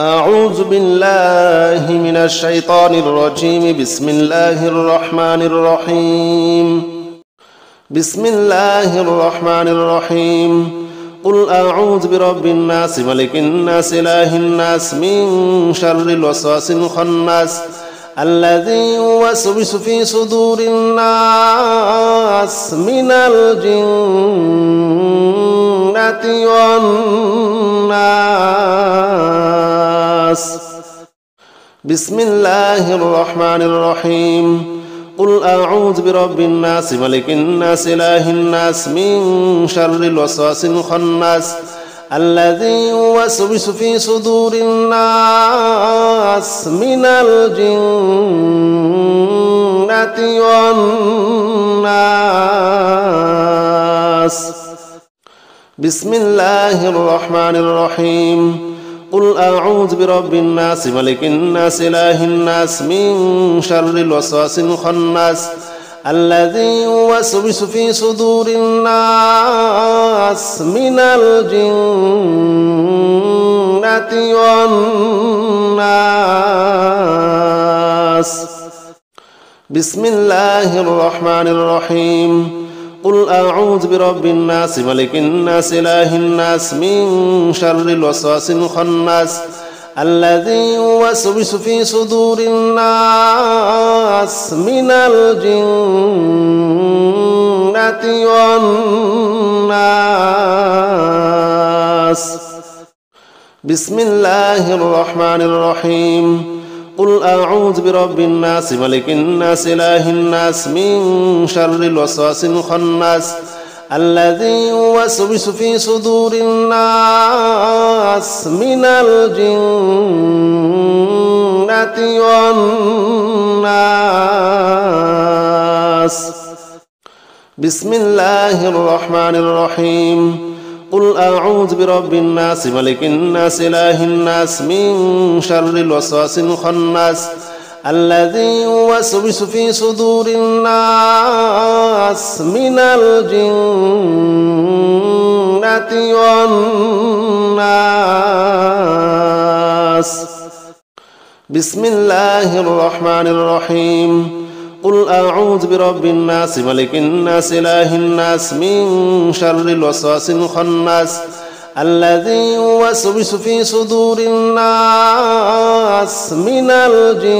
أعوذ بالله من الشيطان الرجيم. بسم الله الرحمن الرحيم. بسم الله الرحمن الرحيم. قل أعوذ برب الناس ملك الناس إله الناس من شر الوسواس الخناس الذي يوسوس في صدور الناس من الجنة والناس. بسم الله الرحمن الرحيم. قل أعوذ برب الناس ملك الناس إله الناس من شر الوسواس الخناس الذي يوسوس في صدور الناس من الجنة والناس. بسم الله الرحمن الرحيم. قل أعوذ برب الناس ملك الناس إله الناس من شر الوسواس الخناس الذي يوسوس في صدور الناس من الجنة والناس. بسم الله الرحمن الرحيم. قل أعوذ برب الناس ملك الناس إله الناس من شر الوسواس الخناس الذي يوسوس في صدور الناس من الجنة والناس. بسم الله الرحمن الرحيم. قل أعوذ برب الناس ملك الناس إله الناس من شر الوسواس الخناس الذي يوسوس في صدور الناس من الجنة والناس. بسم الله الرحمن الرحيم. قل أعوذ برب الناس ملك الناس إله الناس من شر الوسواس الخناس الذي يوسوس في صدور الناس من الجنة والناس. بسم الله الرحمن الرحيم. قل أعوذ برب الناس ملك الناس إله الناس من شر الوسواس الخناس الذي يوسوس في صدور الناس من الجنة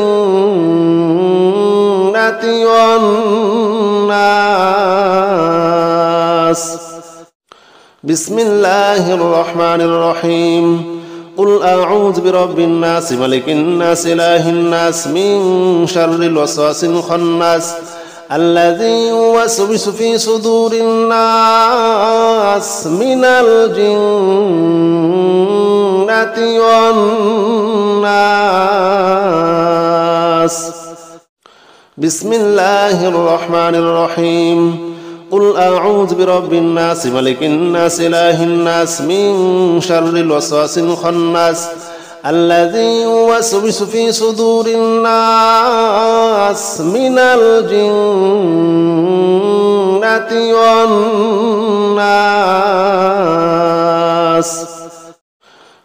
والناس. بسم الله الرحمن الرحيم. قل أعوذ برب الناس ملك الناس إله الناس من شر الوسواس الخناس الذي يوسوس في صدور الناس من الجنة والناس. بسم الله الرحمن الرحيم. قل أعوذ برب الناس ملك الناس إله الناس من شر الوسواس الخناس الذي يوسوس في صدور الناس من الجنة والناس.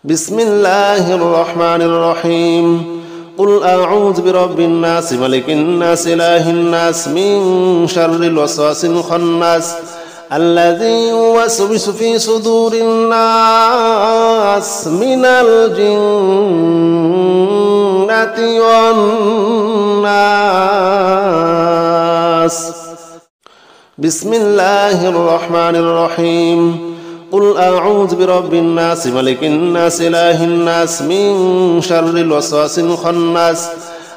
بسم الله الرحمن الرحيم. قل أعوذ برب الناس ملك الناس إله الناس من شر الوسواس الخناس الذي يوسوس في صدور الناس من الجنة والناس. بسم الله الرحمن الرحيم. قل أعوذ برب الناس ملك الناس إله الناس من شر الوسواس الخناس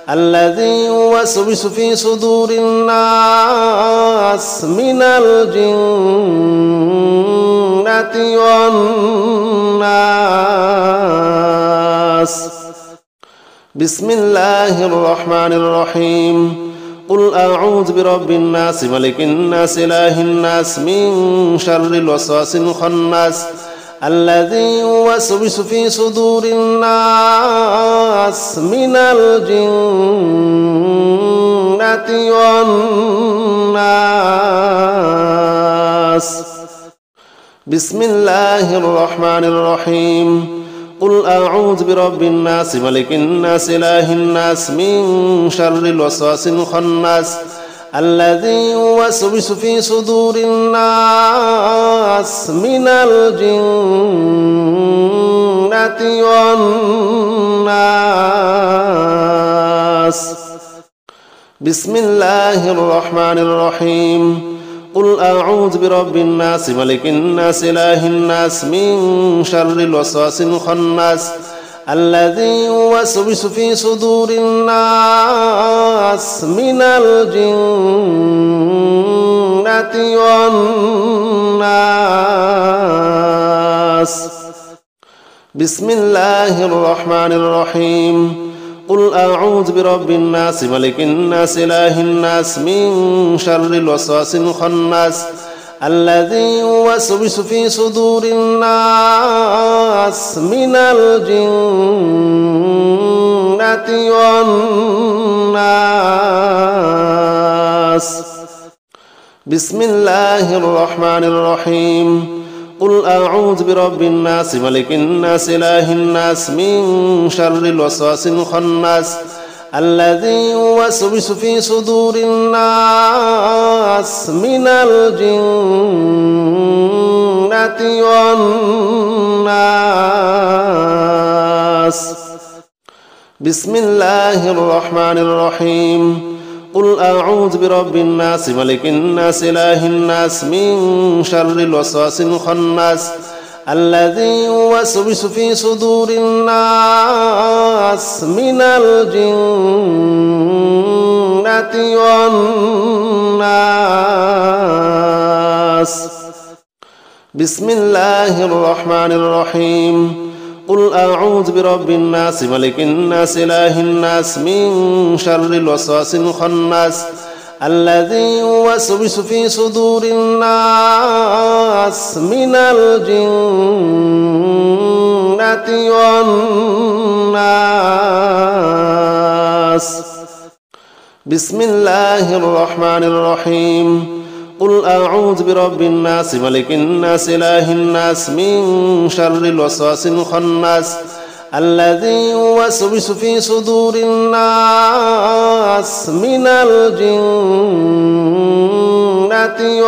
الذي يوسوس في صدور الناس من الجنة والناس. بسم الله الرحمن الرحيم. قل أعوذ برب الناس ملك الناس إله الناس من شر الوسواس الخناس الذي يوسوس في صدور الناس من الجنة والناس. بسم الله الرحمن الرحيم. قل أعوذ برب الناس ملك الناس إله الناس من شر الوسواس الخناس الذي يوسوس في صدور الناس من الجنة والناس. بسم الله الرحمن الرحيم. قل أعوذ برب الناس ملك الناس إله الناس من شر الوسواس الخناس الذي يوسوس في صدور الناس من الجنة والناس. بسم الله الرحمن الرحيم. قل أعوذ برب الناس ملك الناس إله الناس من شر الوسواس الخناس الذي يوسوس في صدور الناس من الجنة والناس. بسم الله الرحمن الرحيم. قل أعوذ برب الناس ملك الناس إله الناس من شر الوسواس الخناس الذي يوسوس في صدور الناس من الجنة والناس. بسم الله الرحمن الرحيم. قل أعوذ برب الناس ملك الناس إله الناس من شر الوسواس الخناس الذي يوسوس في صدور الناس من الجنة والناس. بسم الله الرحمن الرحيم. قل أعوذ برب الناس ملك الناس إله الناس من شر الوسواس الخناس الذي يوسوس في صدور الناس من الجنة والناس. بسم الله الرحمن الرحيم. قل أعوذ برب الناس ملك الناس إله الناس من شر الوسواس الخناس الذي يوسوس في صدور الناس من الجنة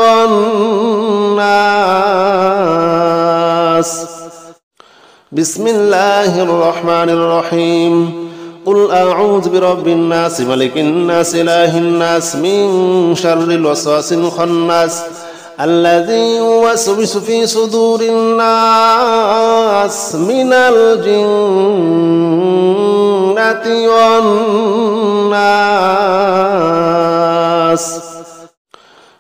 والناس. بسم الله الرحمن الرحيم. قل أعوذ برب الناس ملك الناس إله الناس من شر الوسواس الخناس الذي يوسوس في صدور الناس من الجنة والناس.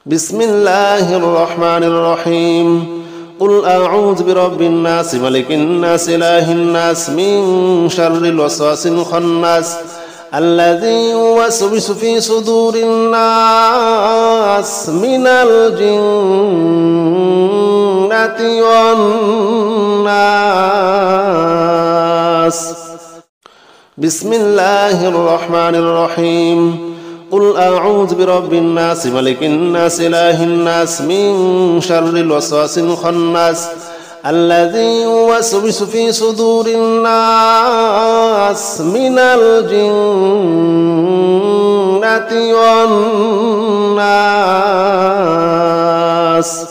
بسم الله الرحمن الرحيم. قل أعوذ برب الناس ملك الناس إله الناس من شر الوسواس الخناس الذي يوسوس في صدور الناس من الجنة والناس. بسم الله الرحمن الرحيم. قل أعوذ برب الناس ملك الناس إله الناس من شر الوسواس الخناس الذي يوسوس في صدور الناس من الجنة والناس.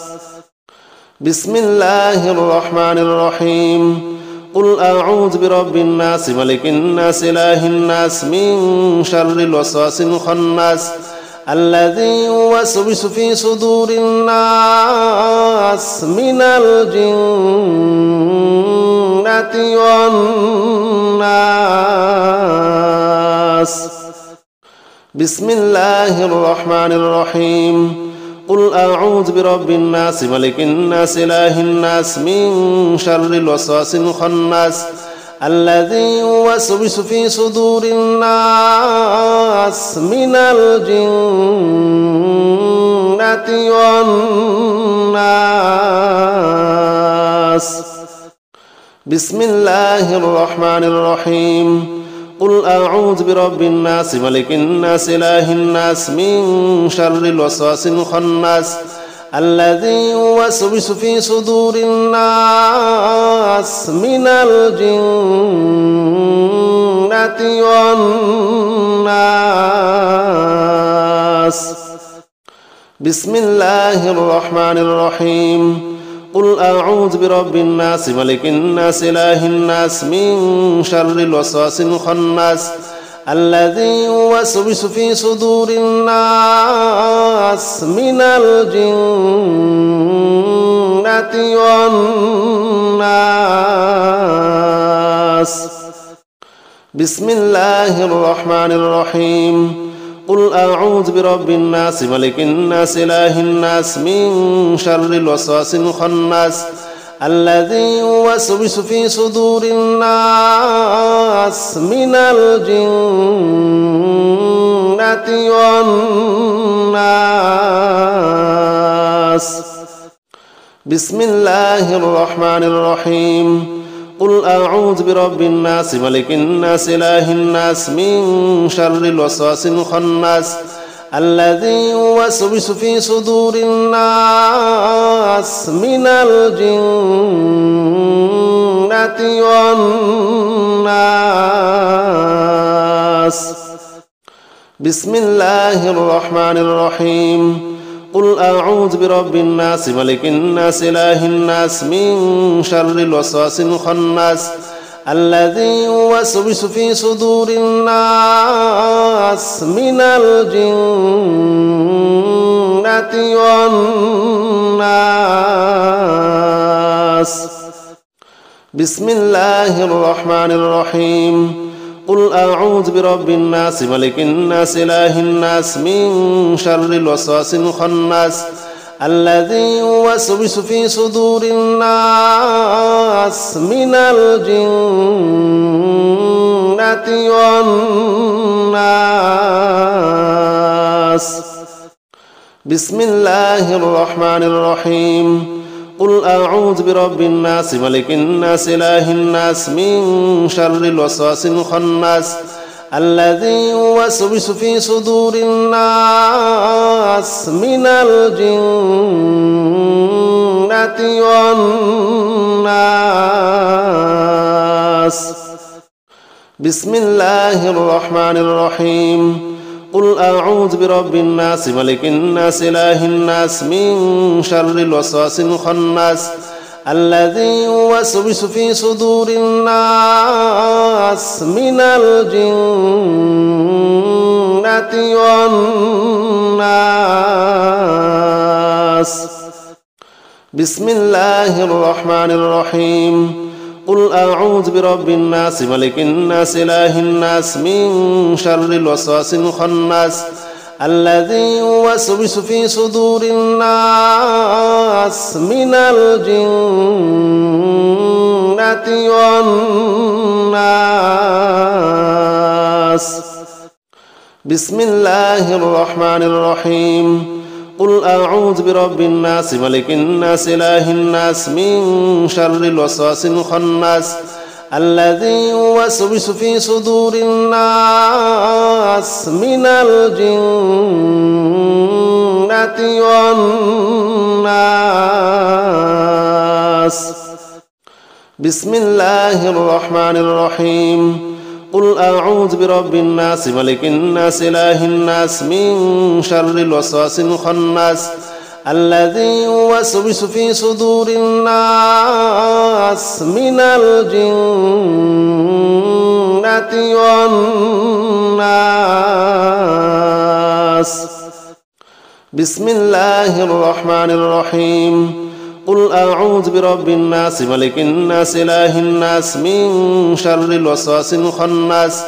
بسم الله الرحمن الرحيم. قل أعوذ برب الناس ملك الناس إله الناس من شر الوسواس الخناس الذي يوسوس في صدور الناس من الجنة والناس. بسم الله الرحمن الرحيم. قل أعوذ برب الناس ملك الناس إله الناس من شر الوسواس الخناس الذي يوسوس في صدور الناس من الجنة والناس. بسم الله الرحمن الرحيم. قل أعوذ برب الناس ملك الناس إله الناس من شر الوسواس الخناس الذي يوسوس في صدور الناس من الجنة والناس. بسم الله الرحمن الرحيم. قل أعوذ برب الناس ملك الناس إله الناس من شر الوسواس الخناس الذي يوسوس في صدور الناس من الجنة والناس. بسم الله الرحمن الرحيم. قل أعوذ برب الناس ملك الناس إله الناس من شر الوسواس الخناس الذي يوسوس في صدور الناس من الجنة والناس. بسم الله الرحمن الرحيم. قل أعوذ برب الناس ملك الناس إله الناس من شر الوسواس الخناس الذي يوسوس في صدور الناس من الجنة والناس. بسم الله الرحمن الرحيم. قل أعوذ برب الناس ملك الناس إله الناس من شر الوسواس الخناس الذي يوسوس في صدور الناس من الجنة والناس. بسم الله الرحمن الرحيم. قل أعوذ برب الناس ملك الناس إله الناس من شر الوسواس الخناس الذي يوسوس في صدور الناس من الجنة والناس. بسم الله الرحمن الرحيم. قل أعوذ برب الناس ملك الناس إله الناس من شر الوسواس الخناس الذي يوسوس في صدور الناس من الجنة والناس. بسم الله الرحمن الرحيم. قل أعوذ برب الناس ملك الناس إله الناس من شر الوسواس الخناس الذي يوسوس في صدور الناس من الجنة والناس. بسم الله الرحمن الرحيم. قل أعوذ برب الناس ملك الناس إله الناس من شر الوسواس الخناس الذي يوسوس في صدور الناس من الجنة والناس. بسم الله الرحمن الرحيم. قل أعوذ برب الناس ملك الناس إله الناس من شر الوسواس الخناس الذي يوسوس في صدور الناس من الجنة والناس. بسم الله الرحمن الرحيم. قل أعوذ برب الناس ملك الناس إله الناس من شر الوسواس الخناس الذي يوسوس في صدور الناس من الجنة والناس. بسم الله الرحمن الرحيم. قل أعوذ برب الناس ملك الناس إله الناس من شر الوسواس الخناس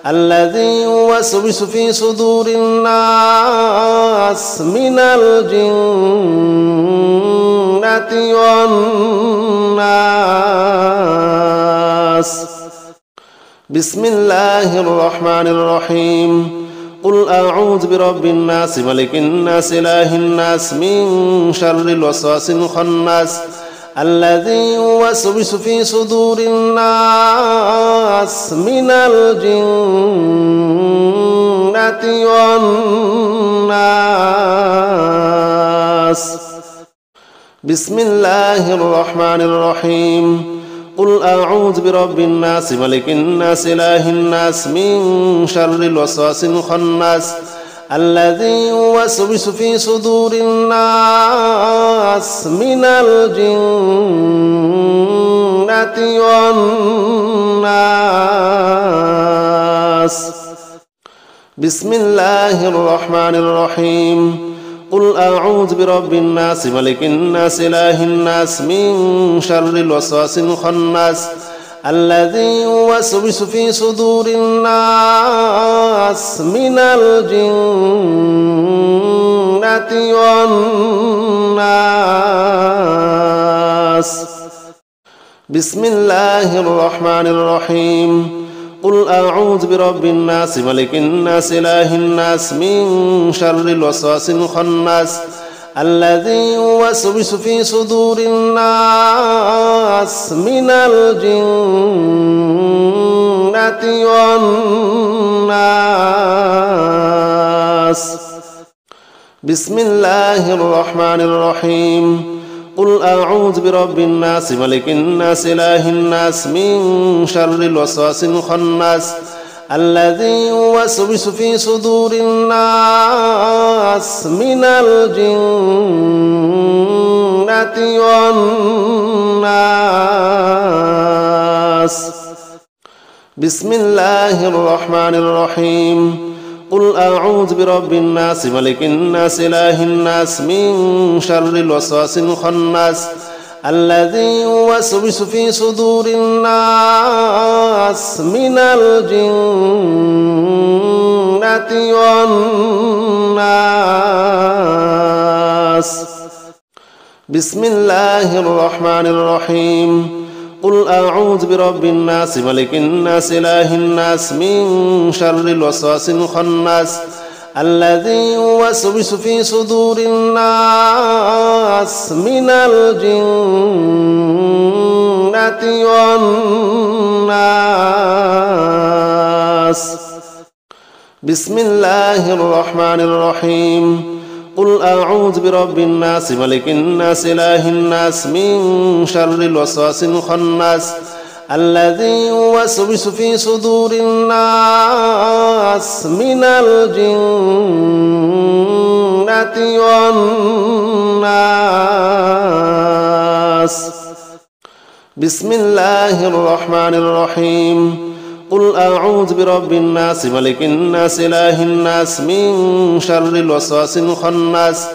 الذي يوسوس في صدور الناس من الجنة والناس. بسم الله الرحمن الرحيم. قل أعوذ برب الناس ملك الناس إله الناس من شر الوسواس الخناس الذي يوسوس في صدور الناس من الجنة والناس. بسم الله الرحمن الرحيم قل أعوذ برب الناس ملك الناس إله الناس من شر الوسواس الخناس الذي يوسوس في صدور الناس من الجنة والناس بسم الله الرحمن الرحيم قل أعوذ برب الناس ملك الناس إله الناس من شر الوسواس الخناس الذي يوسوس في صدور الناس من الجنة والناس بسم الله الرحمن الرحيم قل أعوذ برب الناس ملك الناس إله الناس من شر الوسواس الخناس الذي يوسوس في صدور الناس من الجنة والناس بسم الله الرحمن الرحيم قل أعوذ برب الناس ملك الناس إله الناس من شر الوسواس الخناس الذي يوسوس في صدور الناس من الجنة والناس بسم الله الرحمن الرحيم قل أعوذ برب الناس ملك الناس إله الناس من شر الوسواس الخناس الذي يوسوس في صدور الناس من الجنة والناس بسم الله الرحمن الرحيم قل أعوذ برب الناس ملك الناس إله الناس من شر الوسواس الخناس الذي يوسوس في صدور الناس من الجنة والناس بسم الله الرحمن الرحيم قل أعوذ برب الناس ملك الناس إله الناس من شر الوسواس الخناس الذي يوسوس في صدور الناس من الجنة والناس بسم الله الرحمن الرحيم قل أعوذ برب الناس ملك الناس إله الناس من شر الوسواس الخناس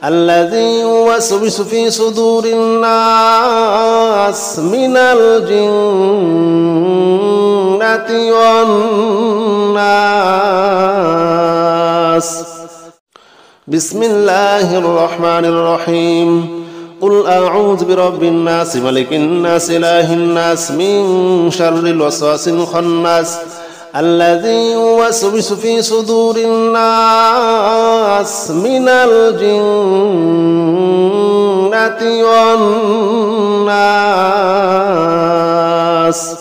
الذي يوسوس في صدور الناس من الجنة والناس بسم الله الرحمن الرحيم قل أعوذ برب الناس ملك الناس إله الناس من شر الوسواس الخناس الذي يوسوس في صدور الناس من الجنة والناس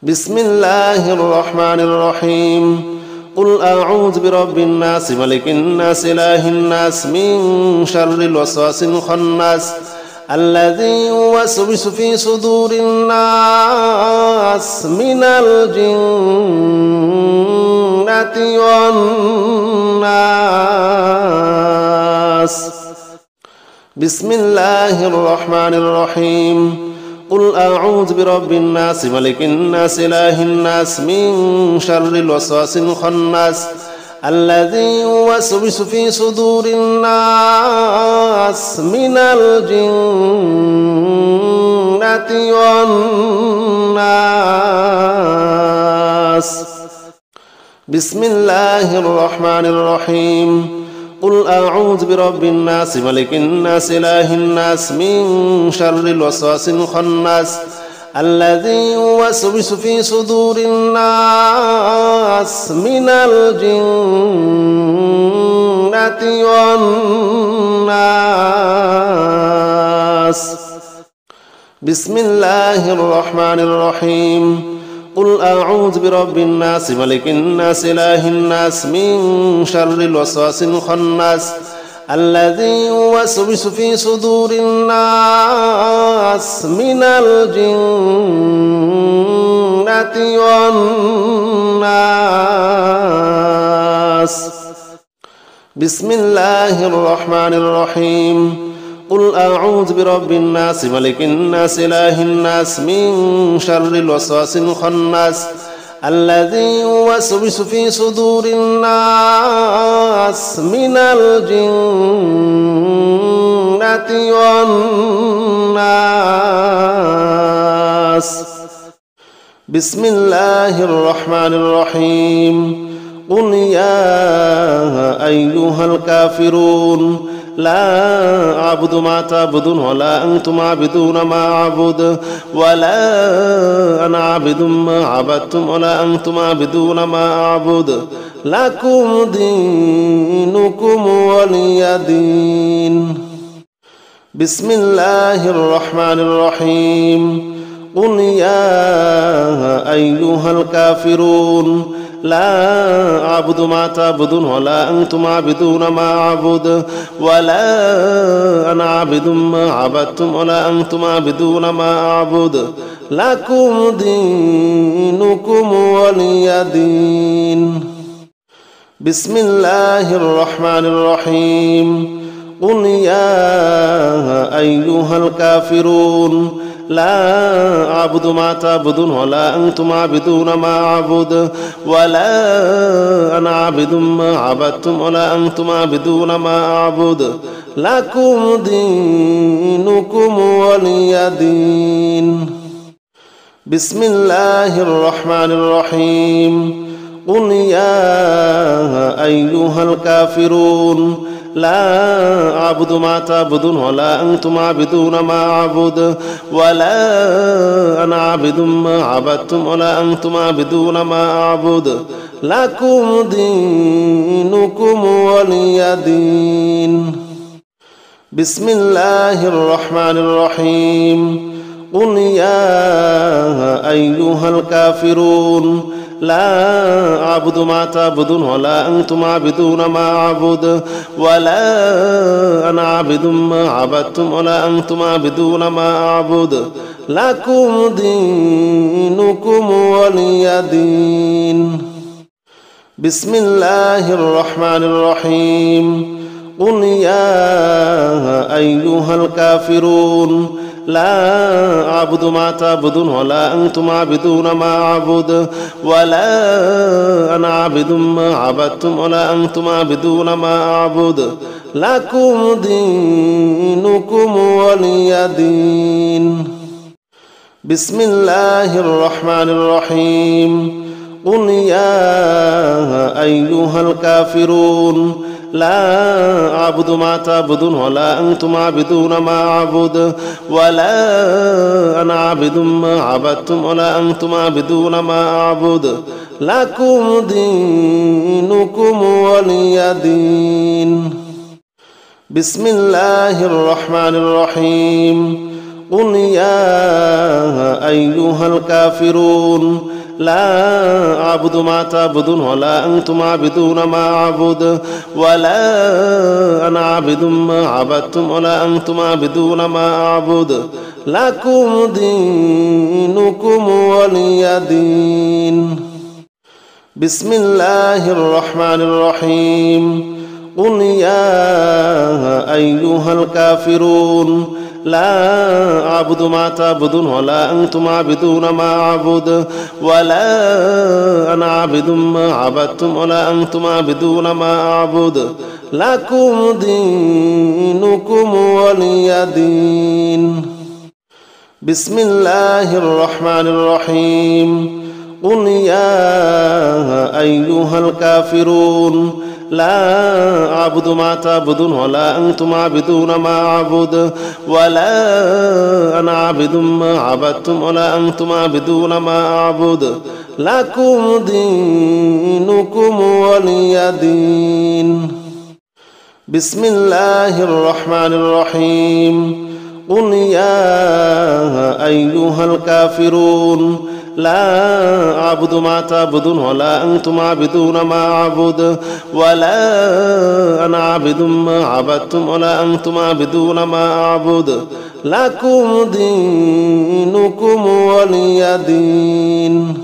بسم الله الرحمن الرحيم قل أعوذ برب الناس ملك الناس إله الناس من شر الوسواس الخناس الذي يوسوس في صدور الناس من الجنة والناس بسم الله الرحمن الرحيم قل أعوذ برب الناس ملك الناس إله الناس من شر الوسواس الخناس الذي يوسوس في صدور الناس من الجنة والناس بسم الله الرحمن الرحيم قل أعوذ برب الناس ملك الناس إله الناس من شر الوسواس الخناس الذي يوسوس في صدور الناس من الجنة والناس بسم الله الرحمن الرحيم قل أعوذ برب الناس ملك الناس إله الناس من شر الوسواس الخناس الذي يوسوس في صدور الناس من الجنة والناس. بسم الله الرحمن الرحيم. قل أعوذ برب الناس ملك الناس إله الناس من شر الوسواس الخناس الذي يوسوس في صدور الناس من الجنة والناس. بسم الله الرحمن الرحيم. قل يا أيها الكافرون لا أعبد ما تعبدون ولا أنتم عابدون ما أعبد ولا أنا عابد ما عبدتم ولا أنتم عابدون ما أعبد لكم دينكم ولي دين. بسم الله الرحمن الرحيم. قل يا أيها الكافرون لا أعبد ما تعبدون ولا أنتم عابدون ما أعبد ولا أنا عابد ما عبدتم ولا أنتم عابدون ما أعبد لكم دينكم ولي دين. بسم الله الرحمن الرحيم. قل يا أيها الكافرون لا أعبد ما تعبدون ولا أنتم عابدون ما أعبد ولا أنا عابد ما عبدتم ولا أنتم عابدون ما أعبد لكم دينكم ولي دين. بسم الله الرحمن الرحيم. قل يا أيها الكافرون لا أعبد ما تعبدون ولا أنتم عابدون ما أعبد ولا أنا عابد ما عبدتم ولا أنتم عابدون ما أعبد لكم دينكم ولي دين. بسم الله الرحمن الرحيم. قل يا أيها الكافرون لا أعبد ما تعبدون ولا أنتم عابدون ما أعبد ولا أنا عابد ما عبدتم ولا أنتم عابدون ما أعبد لكم دينكم ولي دين. بسم الله الرحمن الرحيم. قل يا أيها الكافرون لا أعبد ما تعبدون ولا أنتم عابدون ما أعبد ولا أنا عابد ما عبدتم ولا أنتم عابدون ما أعبد لكم دينكم ولي دين. بسم الله الرحمن الرحيم. قل يا أيها الكافرون لا أعبد ما تعبدون ولا أنتم عابدون ما أعبد ولا أنا عابد ما عبدتم ولا أنتم عابدون ما أعبد لكم دينكم ولي دين. بسم الله الرحمن الرحيم. قل يا أيها الكافرون لا أعبد ما تعبدون ولا أنتم عابدون ما أعبد ولا أنا عابد ما عبدتم ولا أنتم عابدون ما أعبد لكم دينكم ولي دين. بسم الله الرحمن الرحيم. قل يا أيها الكافرون لا أعبد ما تعبدون ولا أنتم عابدون ما أعبد ولا أنا عابد ما عبدتم ولا أنتم عابدون ما أعبد لكم دينكم ولي دين. بسم الله الرحمن الرحيم. قل يا أيها الكافرون لا أعبد ما تعبدون ولا أنتم عابدون ما أعبد ولا أنا عابد ما عبدتم ولا أنتم عابدون ما أعبد لكم دينكم ولي دين. بسم الله الرحمن الرحيم. قل يا أيها الكافرون لا أعبد ما تعبدون ولا أنتم عابدون ما أعبد ولا أنا عابد ما عبدتم ولا أنتم عابدون ما أعبد لكم دينكم ولي دين.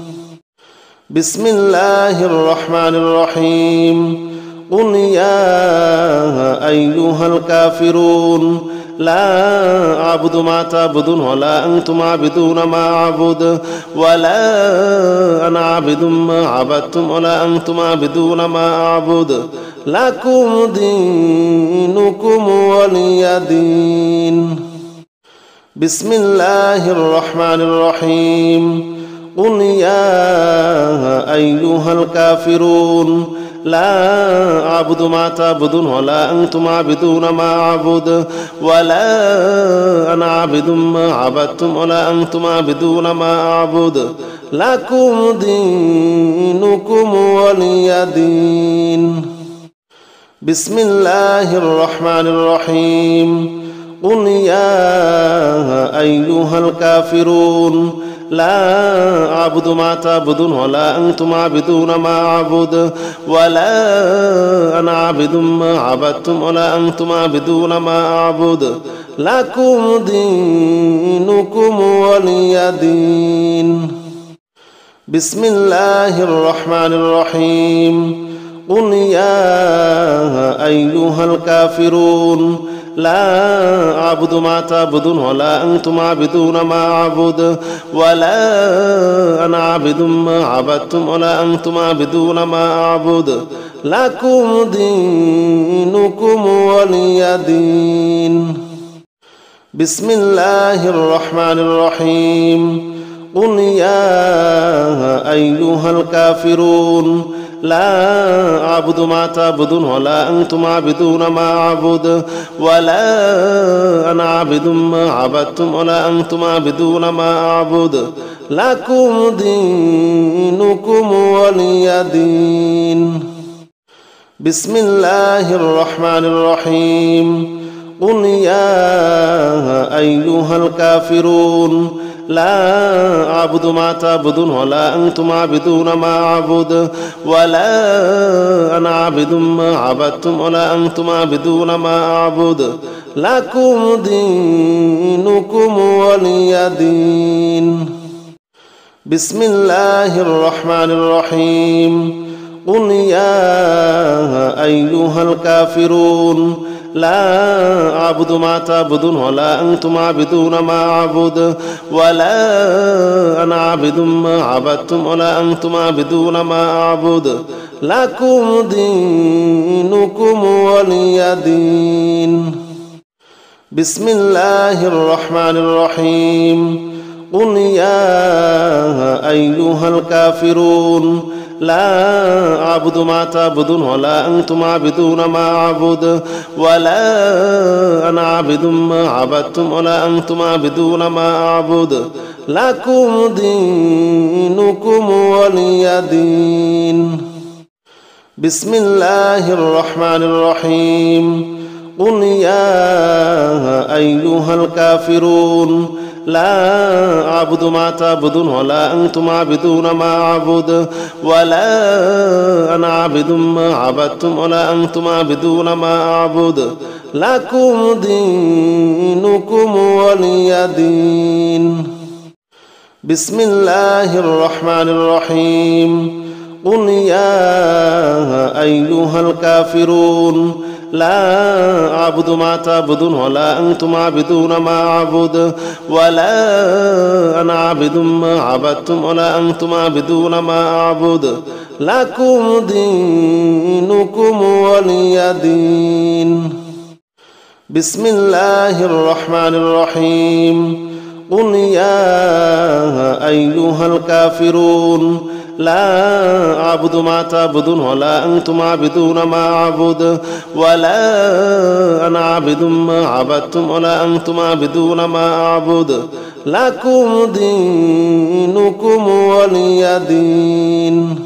بسم الله الرحمن الرحيم. قل يا أيها الكافرون لا أعبد ما تعبدون ولا أنتم عابدون ما أعبد ولا أنا عابد ما عبدتم ولا أنتم عابدون ما أعبد لكم دينكم ولي دين. بسم الله الرحمن الرحيم. قل يا أيها الكافرون لا أعبد ما تعبدون ولا أنتم عابدون ما أعبد ولا أنا عابد ما عبدتم ولا أنتم عابدون ما أعبد لكم دينكم ولي دين. بسم الله الرحمن الرحيم. قل يا أيها الكافرون لا أعبد ما تعبدون ولا أنتم عابدون ما أعبد ولا أنا عابد ما عبدتم ولا أنتم عابدون ما أعبد لكم دينكم ولي دين. بسم الله الرحمن الرحيم. قل يا أيها الكافرون لا أعبد ما تعبدون ولا أنتم عابدون ما أعبد ولا أنا عابد ما عبدتم ولا أنتم عابدون ما أعبد لكم دينكم ولي دين. بسم الله الرحمن الرحيم. قل يا أيها الكافرون لا أعبد ما تعبدون ولا أنتم عابدون ما أعبد ولا أنا عابد ما عبدتم ولا أنتم عابدون ما أعبد لكم دينكم ولي دين. بسم الله الرحمن الرحيم. قل يا أيها الكافرون لا أعبد ما تعبدون ولا أنتم عابدون ما أعبد ولا أنا عابد ما عبدتم ولا أنتم عابدون ما أعبد لكم دينكم ولي دين. بسم الله الرحمن الرحيم. قل يا أيها الكافرون لا أعبد ما تعبدون ولا أنتم عابدون ما أعبد ولا أنا عابد ما عبدتم ولا أنتم عابدون ما أعبد لكم دينكم ولي دين. بسم الله الرحمن الرحيم. قل يا أيها الكافرون لا أعبد ما تعبدون ولا أنتم عابدون ما أعبد ولا أنا عابد ما عبدتم ولا أنتم عابدون ما أعبد لكم دينكم ولي دين. بسم الله الرحمن الرحيم. قل يا أيها الكافرون لا أعبد ما تعبدون ولا أنتم عابدون ما أعبد ولا أنا عابد ما عبدتم ولا أنتم عابدون ما أعبد لكم دينكم ولي دين. بسم الله الرحمن الرحيم. قل يا أيها الكافرون لا أعبد ما تعبدون ولا أنتم عابدون ما أعبد ولا أنا عابد ما عبدتم ولا أنتم عابدون ما أعبد لكم دينكم ولي دين. بسم الله الرحمن الرحيم. قل يا أيها الكافرون لا أعبد ما تعبدون ولا أنتم عابدون ما أعبد ولا أنا عابد ما عبدتم ولا أنتم عابدون ما أعبد لكم دينكم ولي دين.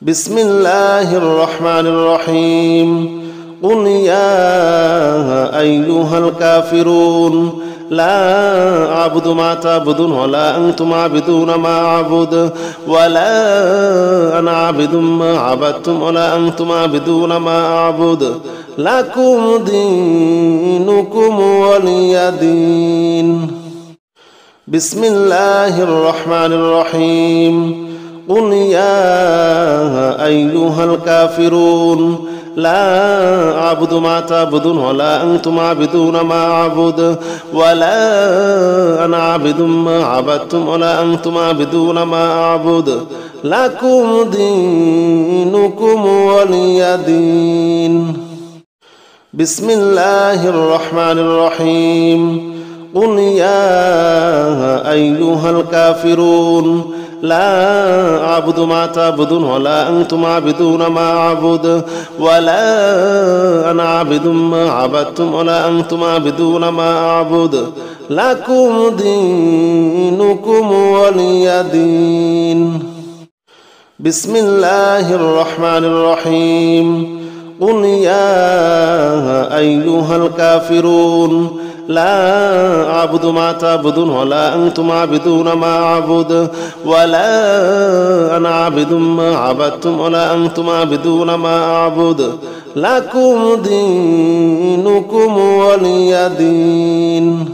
بسم الله الرحمن الرحيم. قل يا أيها الكافرون لا أعبد ما تعبدون ولا أنتم عابدون ما أعبد ولا أنا عابد ما عبدتم ولا أنتم عابدون ما أعبد لكم دينكم ولي دين. بسم الله الرحمن الرحيم. قل يا أيها الكافرون لا أعبد ما تعبدون ولا أنتم عابدون ما أعبد ولا أنا عابد ما عبدتم ولا أنتم عابدون ما أعبد لكم دينكم ولي دين. بسم الله الرحمن الرحيم. قل يا أيها الكافرون لا أعبد ما تعبدون ولا أنتم عابدون ما أعبد ولا أنا عابد ما عبدتم ولا أنتم عابدون ما أعبد لكم دينكم ولي دين. بسم الله الرحمن الرحيم. قل يا أيها الكافرون لا أعبد ما تعبدون ولا أنتم عابدون ما أعبد ولا أنا عابد ما عبدتم ولا أنتم عابدون ما أعبد لكم دينكم ولي دين.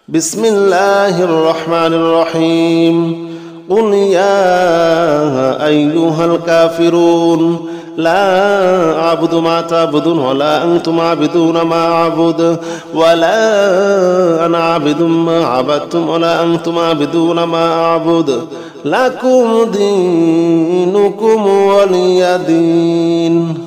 بسم الله الرحمن الرحيم. قل يا أيها الكافرون لا أعبد ما تعبدون ولا أنتم عابدون ما أعبد ولا أنا عابد ما عبدتم ولا أنتم عابدون ما أعبد لكم دينكم ولي دين.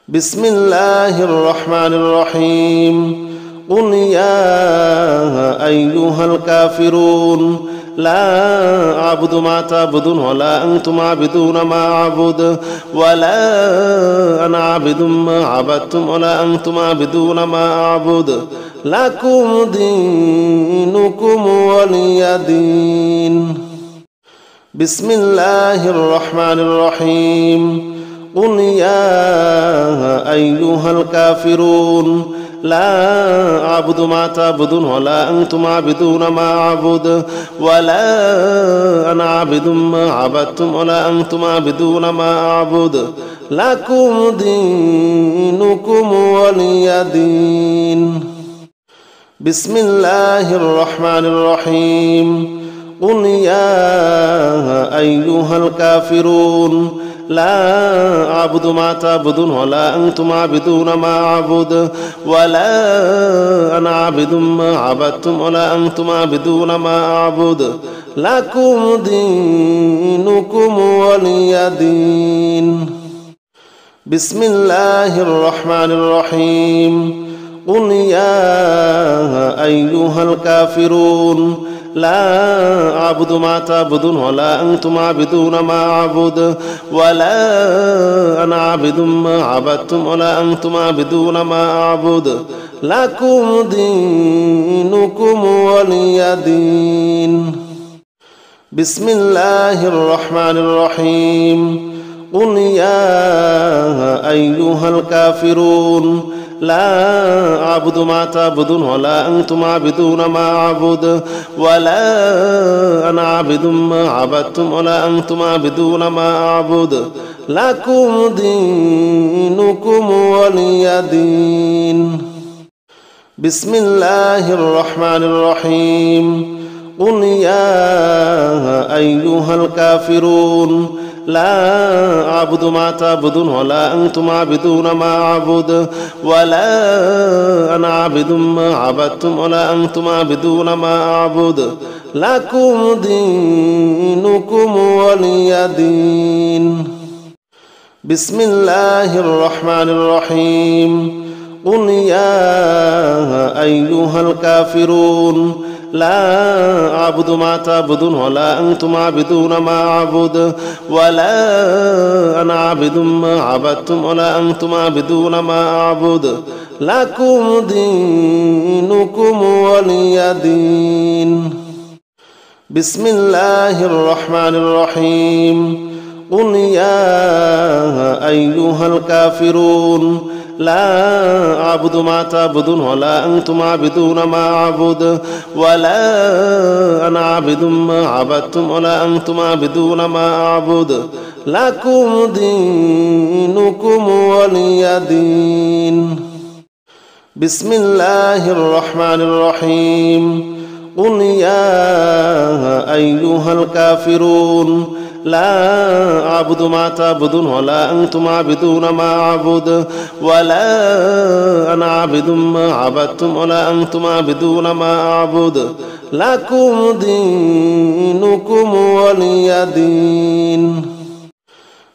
بسم الله الرحمن الرحيم. قل يا أيها الكافرون لا أعبد ما تعبدون ولا أنتم عابدون ما أعبد ولا أنا عابد ما عبدتم ولا أنتم عابدون ما أعبد لكم دينكم ولي دين. بسم الله الرحمن الرحيم. قل يا أيها الكافرون لا أعبد ما تعبدون ولا أنتم عابدون ما أعبد ولا أنا عابد ما عبدتم ولا أنتم عابدون ما أعبد لكم دينكم ولي دين. بسم الله الرحمن الرحيم. قل يا أيها الكافرون لا أعبد ما تعبدون ولا أنتم عابدون ما أعبد ولا أنا عابد ما عبدتم ولا أنتم عابدون ما أعبد لكم دينكم ولي دين. بسم الله الرحمن الرحيم. قل يا أيها الكافرون لا أعبد ما تعبدون ولا أنتم عابدون ما أعبد ولا أنا عابد ما عبدتم ولا أنتم عابدون ما أعبد لكم دينكم ولي دين. بسم الله الرحمن الرحيم. قل يا أيها الكافرون لا أعبد ما تعبدون ولا أنتم عابدون ما أعبد ولا أنا عابد ما عبدتم ولا أنتم عابدون ما أعبد لكم دينكم ولي دين. بسم الله الرحمن الرحيم. قل يا أيها الكافرون لا أعبد ما تعبدون ولا أنتم عابدون ما أعبد ولا أنا عابد ما عبدتم ولا أنتم عابدون ما أعبد لكم دينكم ولي دين. بسم الله الرحمن الرحيم. قل يا أيها الكافرون لا أعبد ما تعبدون ولا أنتم عابدون ما أعبد ولا أنا عابد ما عبدتم ولا أنتم عابدون ما أعبد لكم دينكم ولي دين. بسم الله الرحمن الرحيم. قل يا أيها الكافرون لا أعبد ما تعبدون ولا أنتم عابدون ما أعبد ولا أنا عابد ما عبدتم ولا أنتم عابدون ما أعبد لكم دينكم ولي دين. بسم الله الرحمن الرحيم. قل يا أيها الكافرون لا أعبد ما تعبدون ولا أنتم عابدون ما أعبد ولا أنا عابد ما عبدتم ولا أنتم عابدون ما أعبد لكم دينكم ولي دين.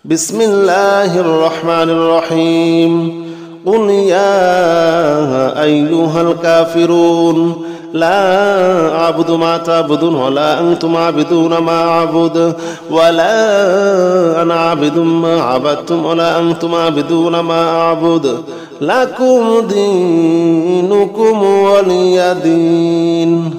بسم الله الرحمن الرحيم. قل يا أيها الكافرون لا أعبد ما تعبدون ولا أنتم عابدون ما أعبد ولا أنا عابد ما عبدتم ولا أنتم عابدون ما أعبد لكم دينكم ولي دين.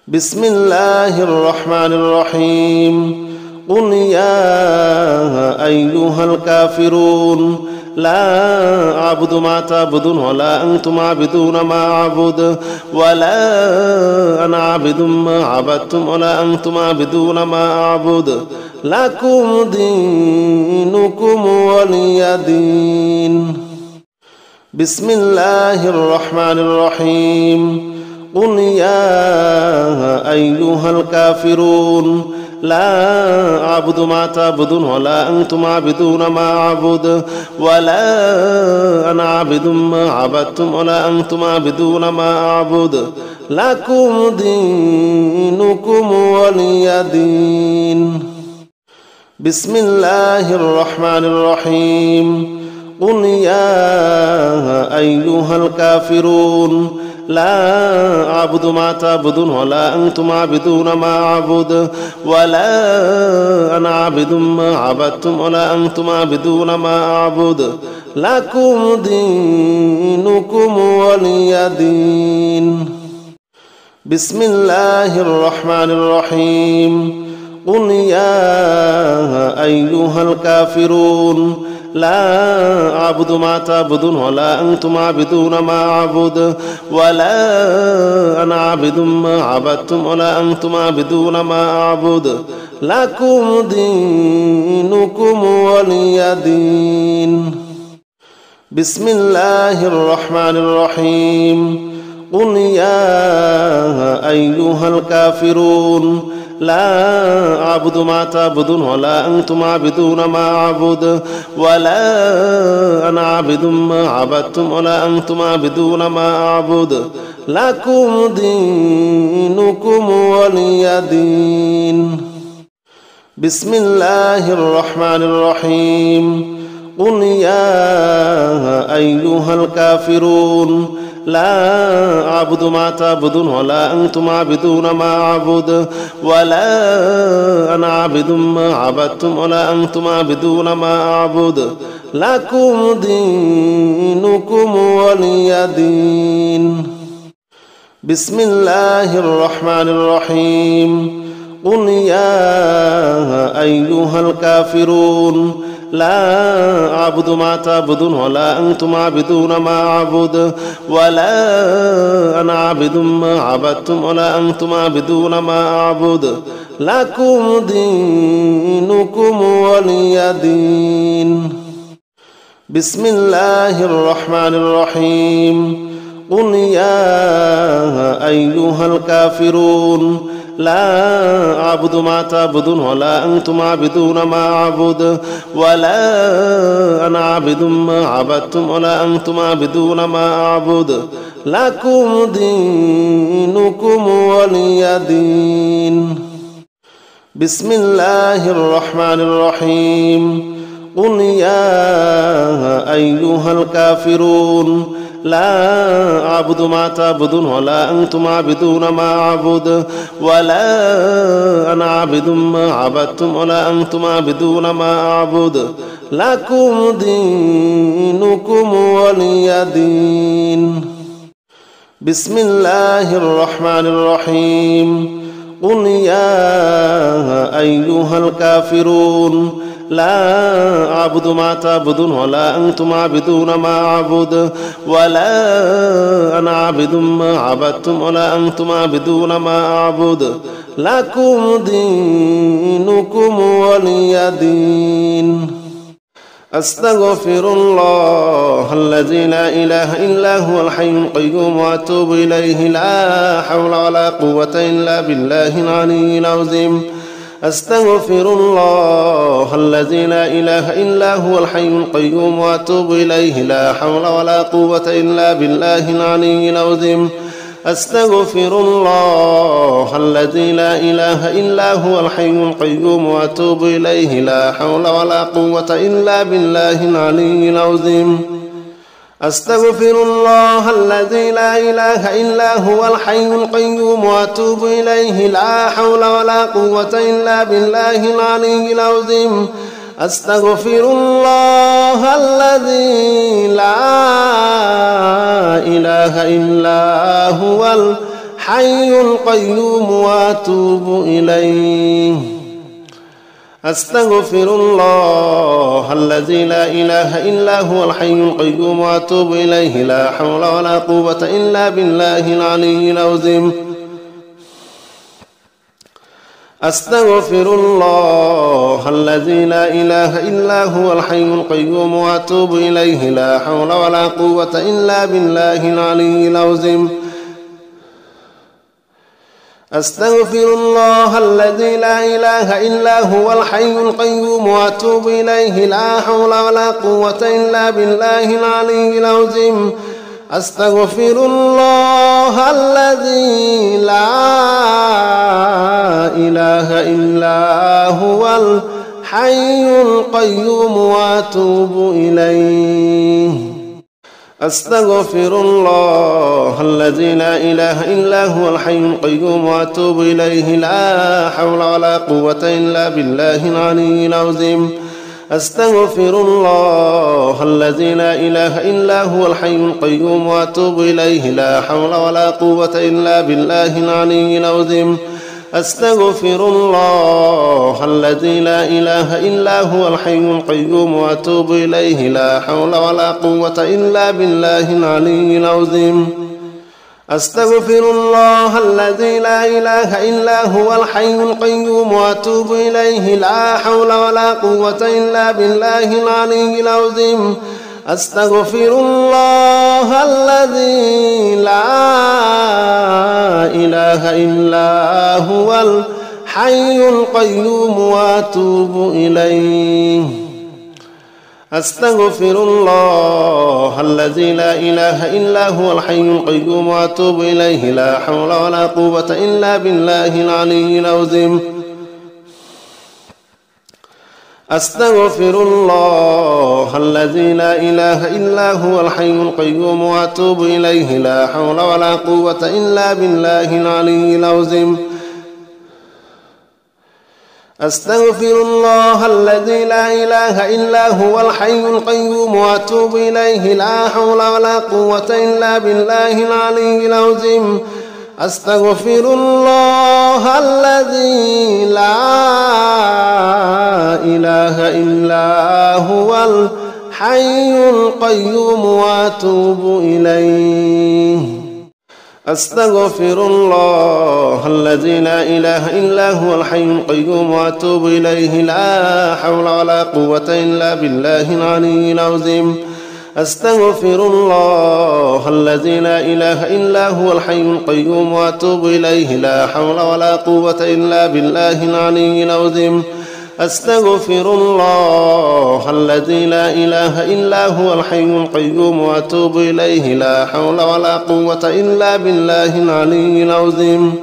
بسم الله الرحمن الرحيم. قل يا أيها الكافرون لا أعبد ما تعبدون ولا أنتم عابدون ما أعبد ولا أنا عابد ما عبدتم ولا أنتم عابدون ما أعبد لكم دينكم ولي دين. بسم الله الرحمن الرحيم. قل يا أيها الكافرون لا أعبد ما تعبدون ولا أنتم عابدون ما أعبد ولا أنا عابد ما عبدتم ولا أنتم عابدون ما أعبد لكم دينكم ولي دين. بسم الله الرحمن الرحيم. قل يا أيها الكافرون لا أعبد ما تعبدون ولا أنتم عابدون ما أعبد ولا أنا عابد ما عبدتم ولا أنتم عابدون ما أعبد لكم دينكم ولي دين. بسم الله الرحمن الرحيم. قل يا أيها الكافرون لا أعبد ما تعبدون ولا أنتم عابدون ما أعبد ولا أنا عابد ما عبدتم ولا أنتم عابدون ما أعبد لكم دينكم ولي دين. بسم الله الرحمن الرحيم. قل يا أيها الكافرون لا أعبد ما تعبدون ولا أنتم عابدون ما أعبد ولا أنا عابد ما عبدتم ولا أنتم عابدون ما أعبد لكم دينكم ولي دين. بسم الله الرحمن الرحيم. قل يا أيها الكافرون لا أعبد ما تعبدون ولا أنتم عابدون ما أعبد ولا أنا عابد ما عبدتم ولا أنتم عابدون ما أعبد لكم دينكم ولي دين. بسم الله الرحمن الرحيم. قل يا أيها الكافرون لا أعبد ما تعبدون ولا أنتم عابدون ما أعبد ولا أنا عابد ما عبدتم ولا أنتم عابدون ما أعبد لكم دينكم ولي دين. بسم الله الرحمن الرحيم. قل يا أيها الكافرون لا أعبد ما تعبدون ولا أنتم عابدون ما أعبد ولا أنا عابد ما عبدتم ولا أنتم عابدون ما أعبد لكم دينكم ولي دين. بسم الله الرحمن الرحيم. قل يا أيها الكافرون لا أعبد ما تعبدون ولا أنتم عابدون ما أعبد ولا أنا عابد ما عبدتم ولا أنتم عابدون ما أعبد لكم دينكم ولي دين. بسم الله الرحمن الرحيم. قل يا أيها الكافرون لا أعبد ما تعبدون ولا أنتم عابدون ما أعبد ولا أنا عابد ما عبدتم ولا أنتم عابدون ما أعبد لكم دينكم ولي دين. أستغفر الله الذي لا إله إلا هو الحي القيوم وأتوب إليه لا حول ولا قوة إلا بالله العلي العظيم. أستغفر الله الذي لا إله إلا هو الحي القيوم وأتوب إليه لا حول ولا قوة إلا بالله العلي العظيم. أستغفر الله الذي لا إله إلا هو الحي القيوم وأتوب إليه لا حول ولا قوة إلا بالله العلي العظيم. أستغفر الله الذي لا إله إلا هو الحي القيوم وأتوب إليه لا حول ولا قوة إلا بالله العلي العظيم. أستغفر الله الذي لا إله إلا هو الحي القيوم وأتوب إليه. أستغفر الله الذي لا إله إلا هو الحي القيوم وأتوب إليه لا حول ولا قوة إلا بالله العلي العظيم. أستغفر الله الذي لا إله إلا هو الحي القيوم وأتوب إليه لا حول ولا قوة إلا بالله العلي العظيم. أستغفر الله الذي لا إله إلا هو الحي القيوم وأتوب إليه لا حول ولا قوة إلا بالله العلي العظيم. أستغفر الله الذي لا إله إلا هو الحي القيوم وأتوب إليه. أستغفر الله الذي لا إله إلا هو الحي القيوم وأتوب إليه لا حول ولا قوة إلا بالله العلي العظيم. أستغفر الله الذي لا إله إلا هو الحي القيوم وأتوب إليه لا حول ولا قوة إلا بالله العلي العظيم. أستغفر الله الذي لا إله إلا هو الحي القيوم وأتوب إليه لا حول ولا قوة إلا بالله العلي العظيم. أستغفر الله الذي لا إله إلا هو الحي القيوم وأتوب إليه لا حول ولا قوة إلا بالله العلي العظيم. أستغفر الله الذي لا إله إلا هو الحي القيوم وأتوب إليه. أستغفر الله الذي لا إله إلا هو الحي القيوم وأتوب إليه لا حول ولا قوة إلا بالله العلي العظيم. أستغفر الله الذي لا إله إلا هو الحي القيوم وأتوب إليه لا حول ولا قوة إلا بالله العلي العظيم. أستغفر الله الذي لا إله إلا هو الحي القيوم وأتوب إليه لا حول ولا قوة إلا بالله العلي العظيم. أستغفر الله الذي لا إله إلا هو الحي القيوم وأتوب إليه. أستغفر الله الذي لا إله إلا هو الحي القيوم وأتوب إليه لا حول ولا قوة إلا بالله العلي العظيم. أستغفر الله الذي لا إله إلا هو الحي القيوم وأتوب إليه لا حول ولا قوة إلا بالله العلي العظيم. أستغفر الله الذي لا إله إلا هو الحي القيوم وأتوب إليه لا حول ولا قوة إلا بالله العلي العظيم.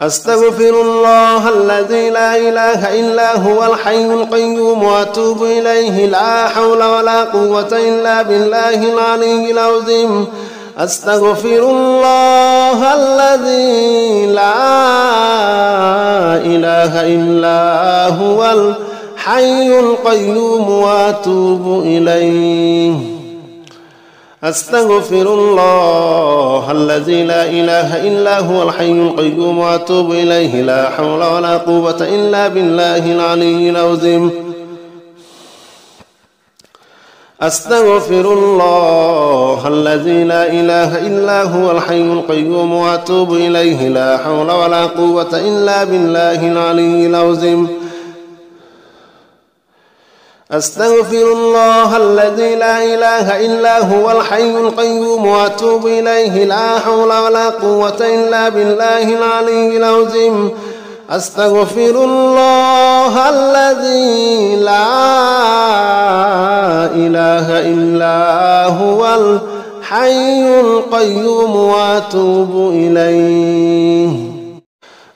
أستغفر الله الذي لا إله إلا هو الحي القيوم وأتوب إليه لا حول ولا قوة إلا بالله العلي العظيم. أستغفر الله الذي لا إله إلا هو الحي القيوم وأتوب إليه. أستغفر الله الذي لا إله إلا هو الحي القيوم وأتوب إليه لا حول ولا قوة إلا بالله العلي العظيم. أستغفر الله الذي لا إله إلا هو الحي القيوم وأتوب إليه لا حول ولا قوة إلا بالله العلي العظيم أستغفر الله الذي لا إله إلا هو الحي القيوم وأتوب إليه لا حول ولا قوة إلا بالله العلي العظيم أستغفر الله الذي لا إله إلا هو الحي القيوم وأتوب إليه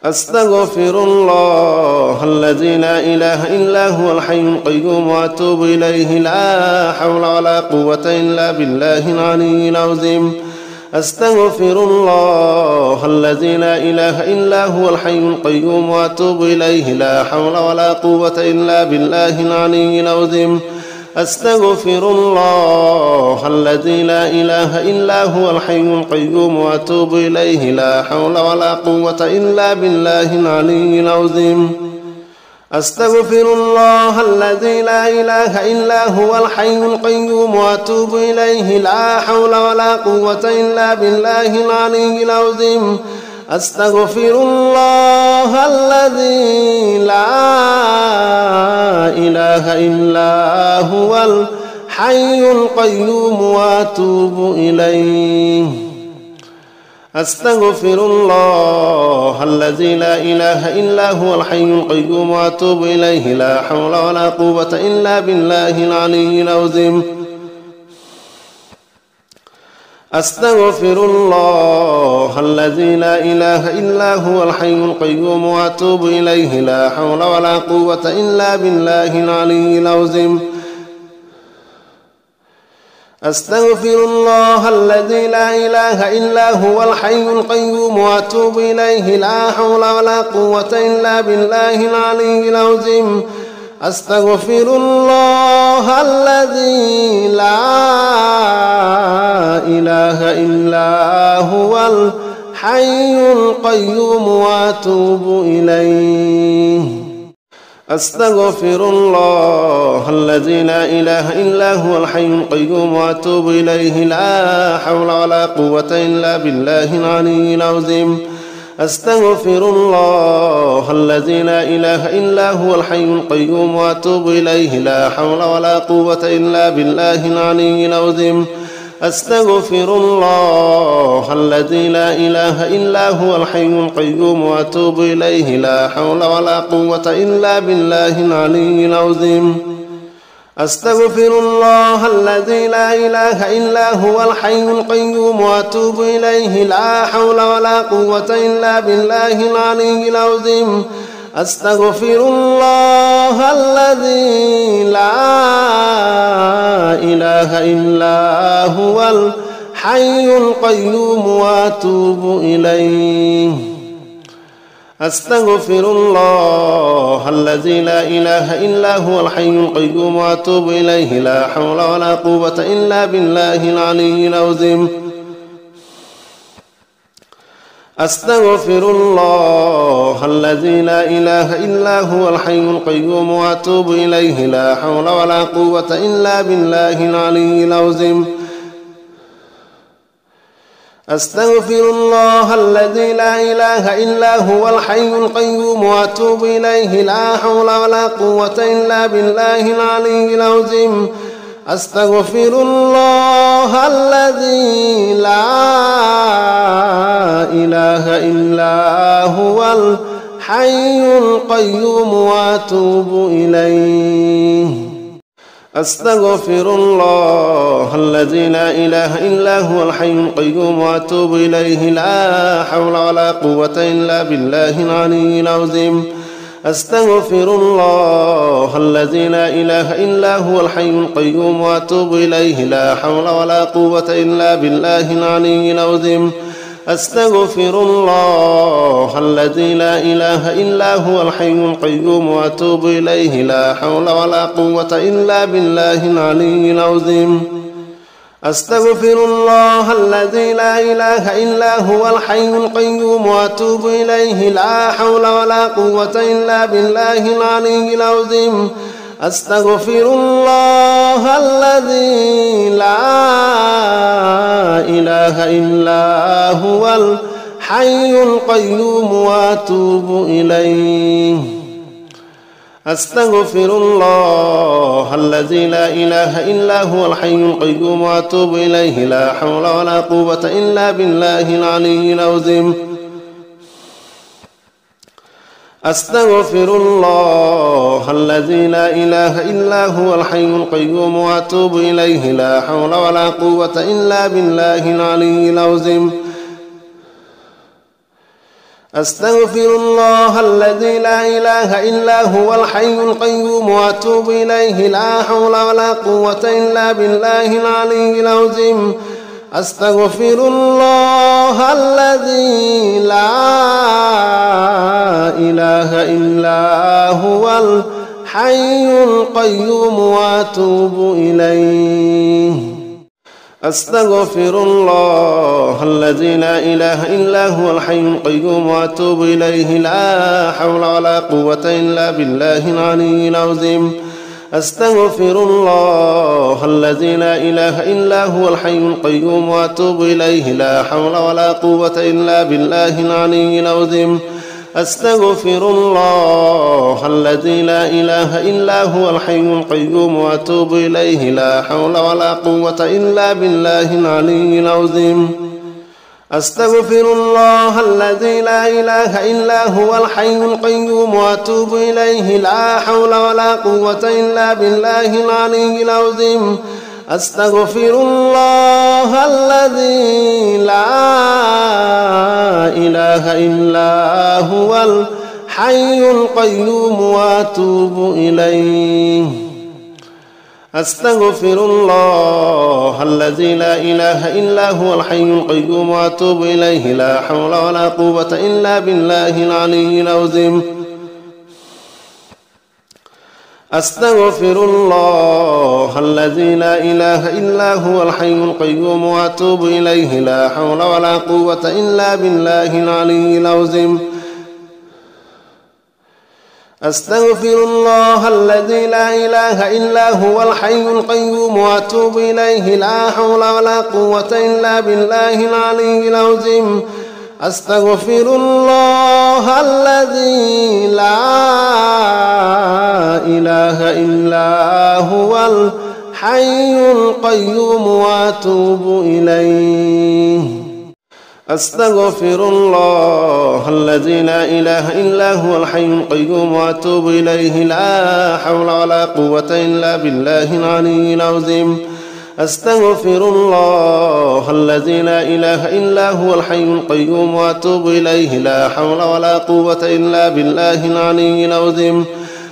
أستغفر الله الذي لا إله إلا هو الحي القيوم وأتوب إليه لا حول ولا قوة إلا بالله العلي العظيم أستغفر الله الذي لا إله إلا هو الحي القيوم وأتوب إليه لا حول ولا قوة إلا بالله العلي العظيم أستغفر الله الذي لا إله إلا هو الحي القيوم وأتوب إليه لا حول ولا قوة إلا بالله العلي العظيم أستغفر الله الذي لا إله إلا هو الحي القيوم وأتوب إليه لا حول ولا قوة إلا بالله العلي العظيم أستغفر الله الذي لا إله إلا هو الحي القيوم وأتوب إليه أستغفر الله الذي لا إله إلا هو الحي القيوم وأتوب إليه لا حول ولا قوة إلا بالله العلي العظيم أستغفر الله الذي لا إله إلا هو الحي القيوم وأتوب إليه لا حول ولا قوة إلا بالله العلي العظيم أستغفر الله الذي لا إله إلا هو الحي القيوم وأتوب إليه لا حول ولا قوة إلا بالله العلي العظيم أستغفر الله الذي لا إله إلا هو الحي القيوم وأتوب إليه أستغفر الله الذي لا إله إلا هو الحي القيوم وأتوب إليه لا حول ولا قوة إلا بالله العلي العظيم أستغفر الله الذي لا إله إلا هو الحي القيوم وأتوب إليه لا حول ولا قوة إلا بالله العلي العظيم أستغفر الله الذي لا إله إلا هو الحي القيوم وأتوب إليه لا حول ولا قوة إلا بالله العلي العظيم أستغفر الله الذي لا إله إلا هو الحي القيوم وأتوب إليه لا حول ولا قوة إلا بالله العلي العظيم أستغفر الله الذي لا إله إلا هو الحي القيوم وأتوب إليه أستغفر الله الذي لا إله إلا هو الحي القيوم وأتوب إليه لا حول ولا قوة إلا بالله العلي العظيم أستغفر الله الذي لا إله إلا هو الحي القيوم وأتوب إليه لا حول ولا قوة إلا بالله العلي العظيم أستغفر الله الذي لا إله إلا هو الحي القيوم وأتوب إليه لا حول ولا قوة إلا بالله العلي العظيم أستغفر الله الذي لا إله إلا هو الحي القيوم وأتوب إليه أستغفر الله الذي لا إله إلا هو الحي القيوم وأتوب إليه لا حول ولا قوة إلا بالله العلي العظيم أستغفر الله الذي لا إله إلا هو الحي القيوم وأتوب إليه لا حول ولا قوة إلا بالله العلي العظيم أستغفر الله الذي لا إله إلا هو الحي القيوم وأتوب إليه لا حول ولا قوة إلا بالله العلي العظيم أستغفر الله الذي لا إله إلا هو الحي القيوم وأتوب إليه لا حول ولا قوة إلا بالله العلي العظيم أستغفر الله الذي لا إله إلا هو الحي القيوم وأتوب إليه أستغفر الله الذي لا إله إلا هو الحي القيوم وأتوب إليه لا حول ولا قوة إلا بالله العلي العظيم أستغفر الله الذي لا إله إلا هو الحي القيوم وأتوب إليه لا حول ولا قوة إلا بالله العلي العظيم أستغفر الله الذي لا إله إلا هو الحي القيوم وأتوب إليه لا حول ولا قوة إلا بالله العلي العظيم أستغفر الله الذي لا إله إلا هو الحي القيوم وأتوب إليه أستغفر الله الذي لا إله إلا هو الحي القيوم وأتوب إليه لا حول ولا قوة إلا بالله العلي العظيم أستغفر الله الذي لا إله إلا هو الحي القيوم وأتوب إليه لا حول ولا قوة إلا بالله العلي العظيم أستغفر الله الذي لا إله إلا هو الحي القيوم وأتوب إليه لا حول ولا قوة إلا بالله العلي العظيم أستغفر الله الذي لا إله إلا هو الحي القيوم وأتوب إليه لا حول ولا قوة إلا بالله العلي العظيم أستغفر الله الذي لا إله إلا هو الحي القيوم وأتوب إليه أستغفر الله الذي لا إله إلا هو الحي القيوم وأتوب إليه لا حول ولا قوة إلا بالله العلي العظيم أستغفر الله الذي لا إله إلا هو الحي القيوم وأتوب إليه لا حول ولا قوة إلا بالله العلي العظيم أستغفر الله الذي لا إله إلا هو الحي القيوم وأتوب إليه لا حول ولا قوة إلا بالله العلي العظيم أستغفر الله الذي لا إله إلا هو الحي القيوم وأتوب إليه أستغفر الله الذي لا إله إلا هو الحي القيوم وأتوب إليه لا حول ولا قوة إلا بالله العلي العظيم أستغفر الله الذي لا إله إلا هو الحي القيوم وأتوب إليه لا حول ولا قوة إلا بالله العلي العظيم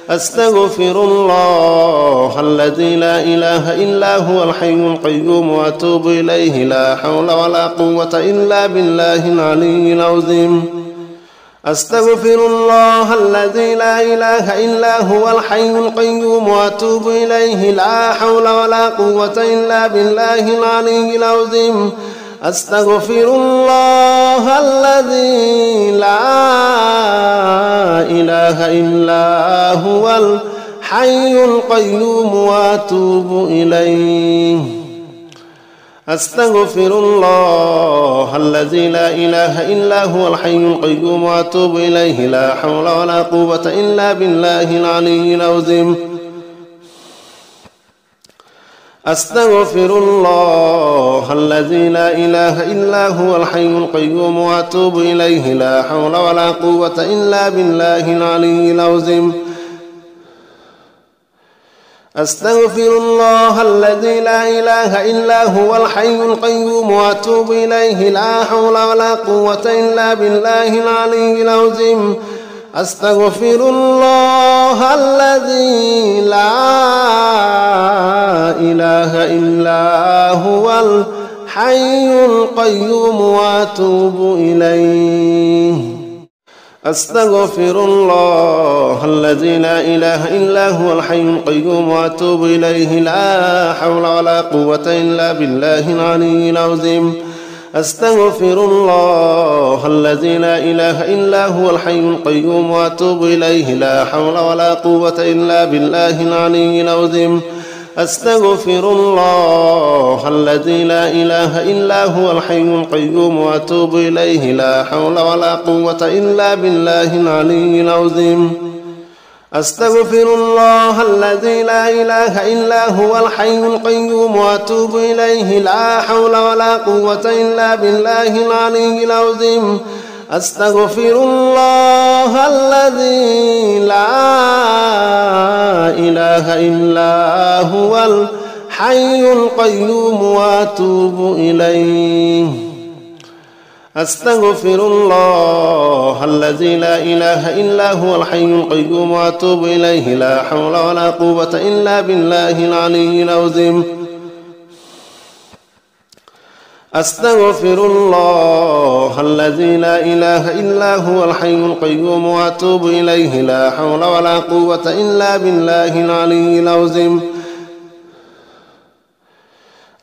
أستغفر الله الذي لا إله إلا هو الحي القيوم وأتوب إليه لا حول ولا قوة إلا بالله العلي العظيم أستغفر الله الذي لا إله إلا هو الحي القيوم وأتوب إليه لا حول ولا قوة إلا بالله العلي العظيم أستغفر الله الذي لا إله إلا هو الحي القيوم وأتوب إليه أستغفر الله الذي لا إله إلا هو الحي القيوم وأتوب إليه لا حول ولا قوة إلا بالله العلي العظيم أستغفر الله الذي لا إله إلا هو الحي القيوم وأتوب إليه لا حول ولا قوة إلا بالله العلي العظيم أستغفر الله الذي لا إله إلا هو الحي القيوم وأتوب إليه لا حول ولا قوة إلا بالله العلي العظيم أستغفر الله الذي لا إله إلا هو الحي القيوم وأتوب إليه أستغفر الله الذي لا إله إلا هو الحي القيوم وأتوب إليه لا حول ولا قوة إلا بالله العلي العظيم أستغفر الله الذي لا إله إلا هو الحي القيوم وأتوب إليه لا حول ولا قوة إلا بالله العلي العظيم أستغفر الله الذي لا إله إلا هو الحي القيوم وأتوب إليه لا حول ولا قوة إلا بالله العلي العظيم أستغفر الله الذي لا إله إلا هو الحي القيوم وأتوب إليه لا حول ولا قوة إلا بالله العلي العظيم أستغفر الله الذي لا إله إلا هو الحي القيوم وأتوب إليه أستغفر الله الذي لا إله إلا هو الحي القيوم وأتوب إليه لا حول ولا قوة إلا بالله العلي العظيم أستغفر الله الذي لا إله إلا هو الحي القيوم وأتوب إليه لا حول ولا قوة إلا بالله العلي العظيم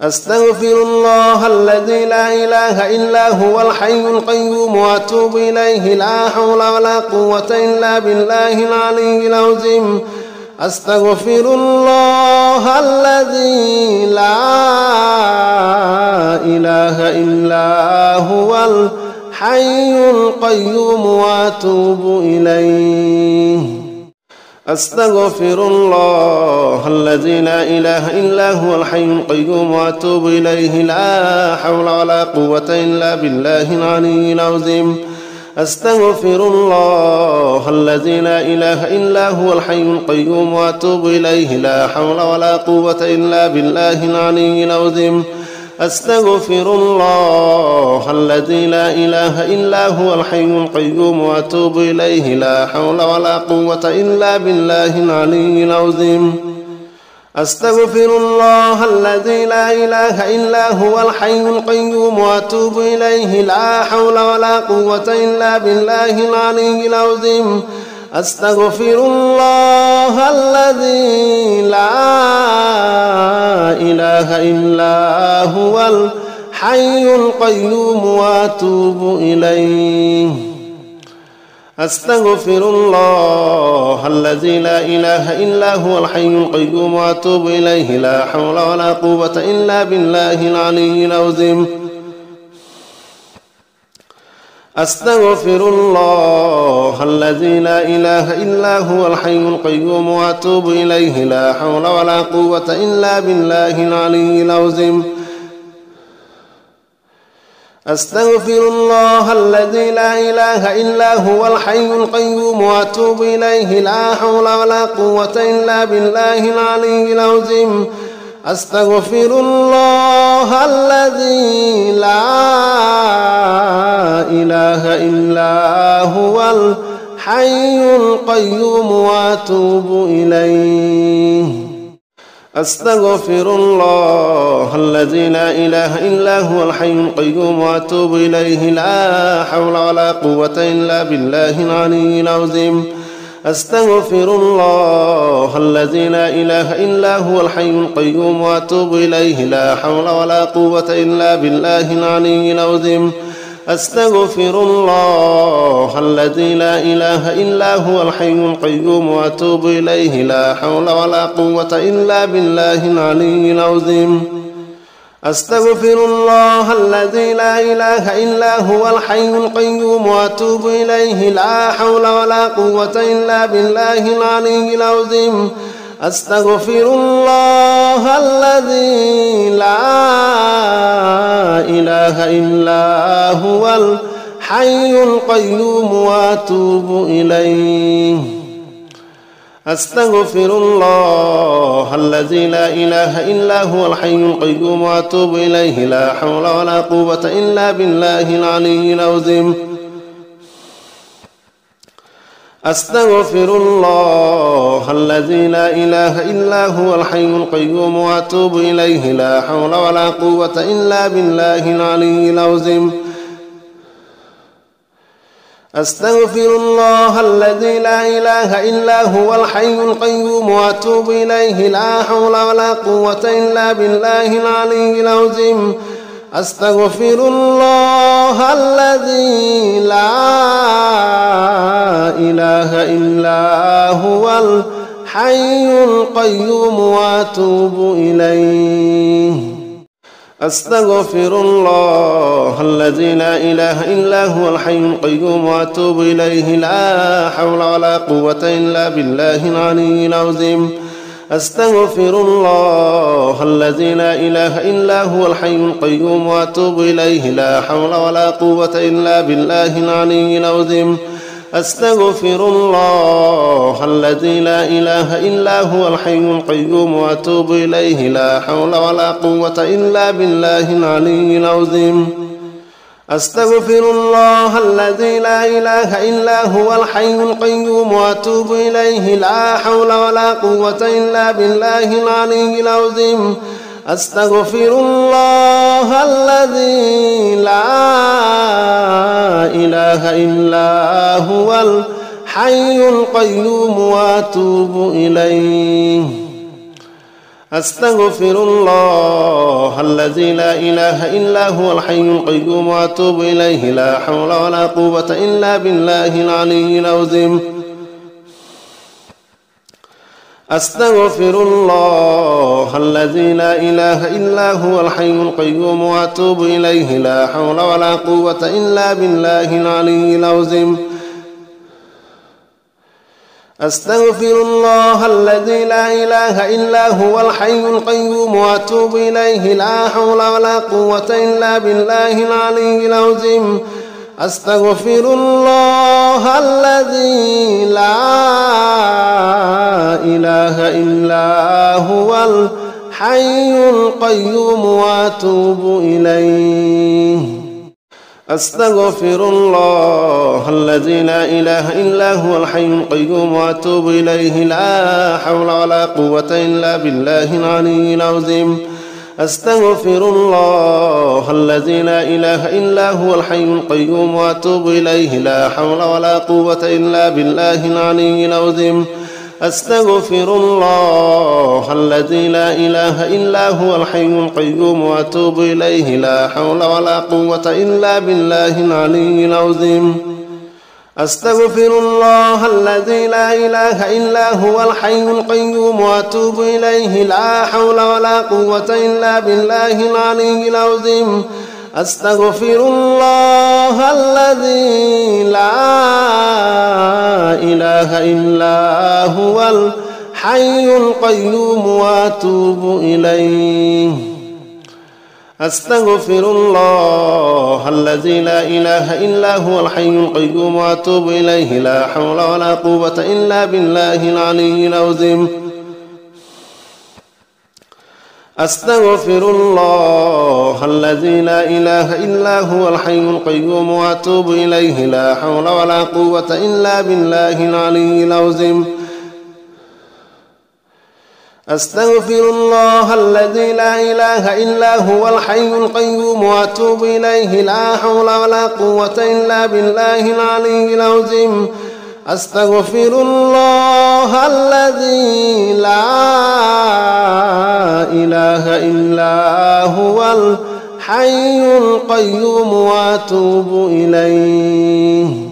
أستغفر الله الذي لا إله إلا هو الحي القيوم وأتوب إليه لا حول ولا قوة إلا بالله العلي العظيم أستغفر الله الذي لا إله إلا هو الحي القيوم وأتوب إليه أستغفر الله الذي لا إله إلا هو الحي القيوم وأتوب إليه لا حول ولا قوة إلا بالله العلي العظيم أستغفر الله الذي لا إله إلا هو الحي القيوم وأتوب إليه لا حول ولا قوة إلا بالله العلي العظيم أستغفر الله الذي لا إله إلا هو الحي القيوم وأتوب إليه لا حول ولا قوة إلا بالله العلي العظيم أستغفر الله الذي لا إله إلا هو الحي القيوم وأتوب إليه لا حول ولا قوة إلا بالله العلي العظيم أستغفر الله الذي لا إله إلا هو الحي القيوم وأتوب إليه أستغفر الله الذي لا إله إلا هو الحي القيوم وأتوب إليه لا حول ولا قوة إلا بالله العلي العظيم أستغفر الله الذي لا إله إلا هو الحي القيوم وأتوب إليه لا حول ولا قوة إلا بالله العلي العظيم أستغفر الله الذي لا إله إلا هو الحي القيوم وأتوب إليه لا حول ولا قوة إلا بالله العلي العظيم أستغفر الله الذي لا إله إلا هو الحي القيوم وأتوب إليه أستغفر الله الذي لا إله إلا هو الحي القيوم وأتوب إليه لا حول ولا قوة إلا بالله العلي العظيم أستغفر الله الذي لا إله إلا هو الحي القيوم وأتوب إليه لا حول ولا قوة إلا بالله العلي العظيم أستغفر الله الذي لا إله إلا هو الحي القيوم وأتوب إليه لا حول ولا قوة إلا بالله العلي العظيم أستغفر الله الذي لا إله إلا هو الحي القيوم وأتوب إليه لا حول ولا قوة إلا بالله العلي العظيم أستغفر الله الذي لا إله إلا هو الحي القيوم وأتوب إليه أستغفر الله الذي لا إله إلا هو الحي القيوم وأتوب إليه لا حول ولا قوة إلا بالله العلي العظيم أستغفر الله الذي لا إله إلا هو الحي القيوم وأتوب إليه لا حول ولا قوة إلا بالله العلي العظيم أستغفر الله الذي لا إله إلا هو الحي القيوم وأتوب إليه لا حول ولا قوة إلا بالله العلي العظيم أستغفر الله الذي لا إله إلا هو الحي القيوم وأتوب إليه أستغفر الله الذي لا إله إلا هو الحي القيوم وأتوب إليه لا حول ولا قوة إلا بالله العلي العظيم أستغفر الله الذي لا إله إلا هو الحي القيوم وأتوب إليه لا حول ولا قوة إلا بالله العلي العظيم أستغفر الله الذي لا إله إلا هو الحي القيوم وأتوب إليه لا حول ولا قوة إلا بالله العلي العظيم أستغفر الله الذي لا إله إلا هو الحي القيوم وأتوب إليه لا حول ولا قوة إلا بالله العلي العظيم أستغفر الله الذي لا إله إلا هو الحي القيوم وأتوب إليه أستغفر الله الذي لا إله إلا هو الحي القيوم وأتوب إليه لا حول ولا قوة إلا بالله العلي العظيم أستغفر الله الذي لا إله إلا هو الحي القيوم وأتوب إليه لا حول ولا قوة إلا بالله العلي العظيم أستغفر الله الذي لا إله إلا هو الحي القيوم وأتوب إليه لا حول ولا قوة إلا بالله العلي العظيم أستغفر الله الذي لا إله إلا هو الحي القيوم وأتوب إليه أستغفر الله الذي لا إله إلا هو الحي القيوم وأتوب إليه لا حول ولا قوة إلا بالله العلي العظيم أستغفر الله الذي لا إله إلا هو الحي القيوم وأتوب إليه لا حول ولا قوة إلا بالله العلي العظيم أستغفر الله الذي لا إله إلا هو الحي القيوم وأتوب إليه لا حول ولا قوة إلا بالله العلي العظيم أستغفر الله الذي لا إله إلا هو الحي القيوم وأتوب إليه لا حول ولا قوة إلا بالله العلي العظيم أستغفر الله الذي لا إله إلا هو الحي القيوم وأتوب إليه أستغفر الله الذي لا إله إلا هو الحي القيوم وأتوب إليه لا حول ولا قوة إلا بالله العلي العظيم أستغفر الله الذي لا إله إلا هو الحي القيوم وأتوب إليه لا حول ولا قوة إلا بالله العلي العظيم أستغفر الله الذي لا إله إلا هو الحي القيوم وأتوب إليه لا حول ولا قوة إلا بالله العلي العظيم أستغفر الله الذي لا إله إلا هو الحي القيوم وأتوب إليه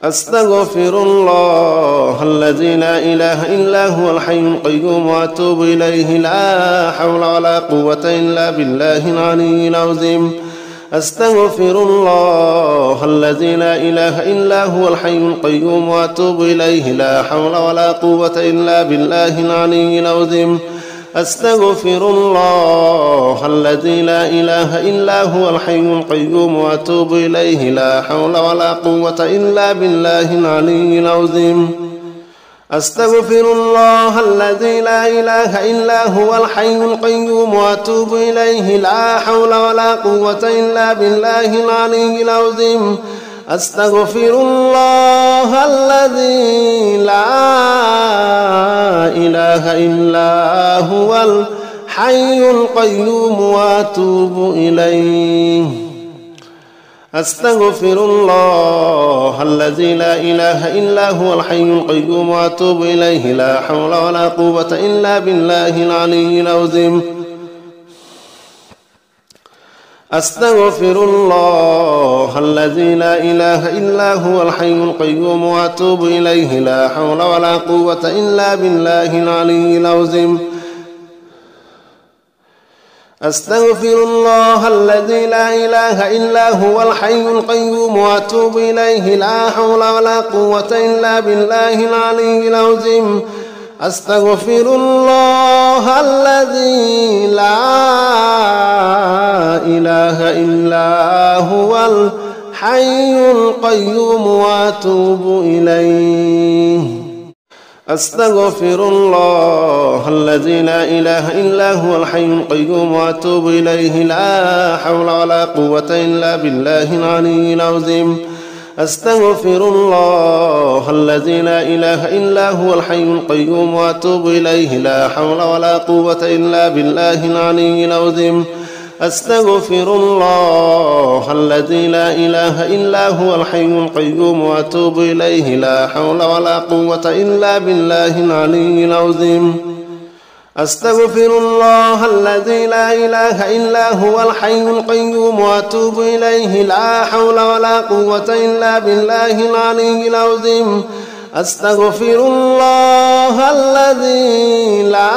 أستغفر الله الذي لا إله إلا هو الحي القيوم وأتوب إليه لا حول ولا قوة إلا بالله العلي العظيم أستغفر الله الذي لا إله إلا هو الحي القيوم وأتوب إليه لا حول ولا قوة إلا بالله العلي العظيم أستغفر الله الذي لا إله إلا هو الحي القيوم وأتوب إليه لا حول ولا قوة إلا بالله العلي العظيم أستغفر الله الذي لا إله إلا هو الحي القيوم وأتوب إليه لا حول ولا قوة إلا بالله العلي العظيم أستغفر الله الذي لا إله إلا هو الحي القيوم وأتوب إليه أستغفر الله الذي لا إله إلا هو الحي القيوم وأتوب إليه لا حول ولا قوة إلا بالله العلي العظيم أستغفر الله الذي لا إله إلا هو الحي القيوم وأتوب إليه لا حول ولا قوة إلا بالله العلي العظيم أستغفر الله الذي لا إله إلا هو الحي القيوم وأتوب إليه لا حول ولا قوة إلا بالله العلي العظيم أستغفر الله الذي لا إله إلا هو الحي القيوم وأتوب إليه أستغفر الله الذي لا إله إلا هو الحي القيوم وأتوب إليه لا حول ولا قوة إلا بالله العلي العظيم أستغفر الله الذي لا إله إلا هو الحي القيوم وأتوب إليه لا حول ولا قوة إلا بالله العلي العظيم أستغفر الله الذي لا إله إلا هو الحي القيوم وأتوب إليه لا حول ولا قوة إلا بالله العلي العظيم أستغفر الله الذي لا إله إلا هو الحي القيوم وأتوب إليه لا حول ولا قوة إلا بالله العلي العظيم أستغفر الله الذي لا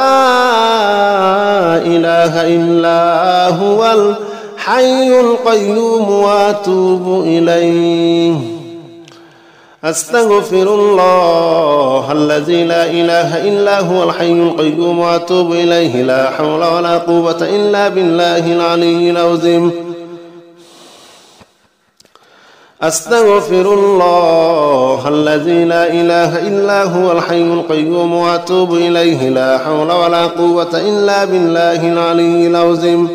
إله إلا هو الحي القيوم وأتوب إليه أستغفر الله الذي لا إله إلا هو الحي القيوم وأتوب إليه لا حول ولا قوة إلا بالله العلي العظيم أستغفر الله الذي لا إله إلا هو الحي القيوم وأتوب إليه لا حول ولا قوة إلا بالله العلي العظيم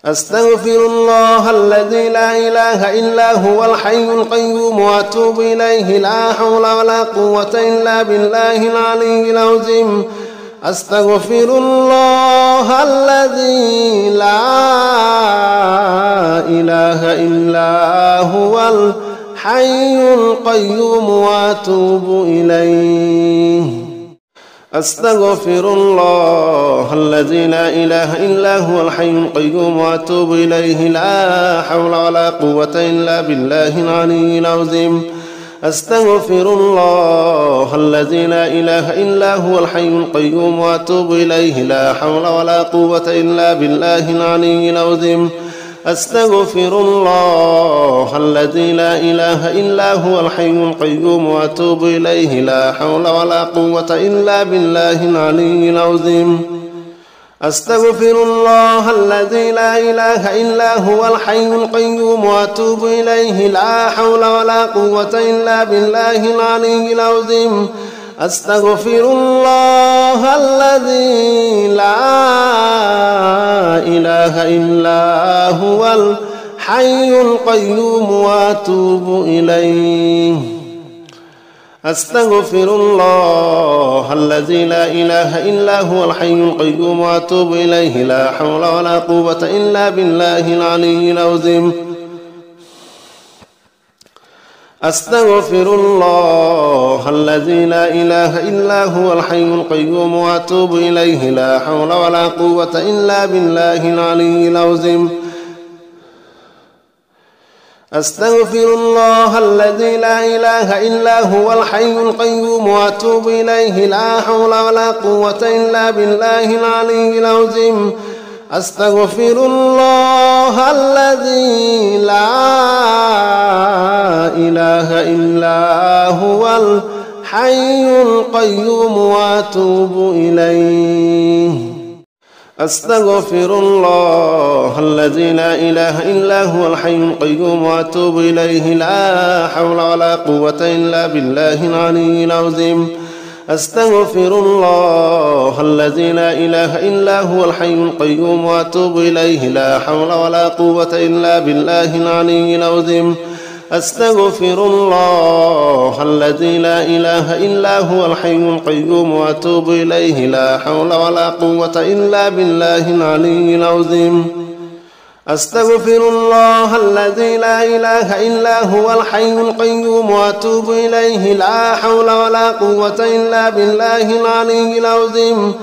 أستغفر الله الذي لا إله إلا هو الحي القيوم وأتوب إليه لا حول ولا قوة إلا بالله العلي العظيم أستغفر الله الذي لا إله إلا هو الحي القيوم وأتوب إليه أستغفر الله الذي لا إله إلا هو الحي القيوم وأتوب إليه لا حول ولا قوة إلا بالله العلي العظيم أستغفر الله الذي لا إله إلا هو الحي القيوم وأتوب إليه لا حول ولا قوة إلا بالله العلي العظيم أستغفر الله الذي لا إله إلا هو الحي القيوم وأتوب إليه لا حول ولا قوة إلا بالله العلي العظيم أستغفر الله الذي لا إله إلا هو الحي القيوم وأتوب إليه لا حول ولا قوة إلا بالله العلي العظيم أستغفر الله الذي لا إله إلا هو الحي القيوم وأتوب إليه أستغفر الله الذي لا إله إلا هو الحي القيوم وأتوب إليه لا حول ولا قوة إلا بالله العلي العظيم أستغفر الله الذي لا إله إلا هو الحي القيوم وأتوب إليه لا حول ولا قوة إلا بالله العلي العظيم أستغفر الله الذي لا إله إلا هو الحي القيوم وأتوب إليه لا حول ولا قوة إلا بالله العلي العظيم أستغفر الله الذي لا إله إلا هو الحي القيوم وأتوب إليه أستغفر الله الذي لا إله إلا هو الحي القيوم وأتوب إليه لا حول ولا قوة إلا بالله العلي العظيم أستغفر الله الذي لا إله إلا هو الحي القيوم وأتوب إليه لا حول ولا قوة إلا بالله العلي العظيم أستغفر الله الذي لا إله إلا هو الحي القيوم وأتوب إليه لا حول ولا قوة إلا بالله العلي العظيم أستغفر الله الذي لا إله إلا هو الحي القيوم وأتوب إليه لا حول ولا قوة إلا بالله العلي العظيم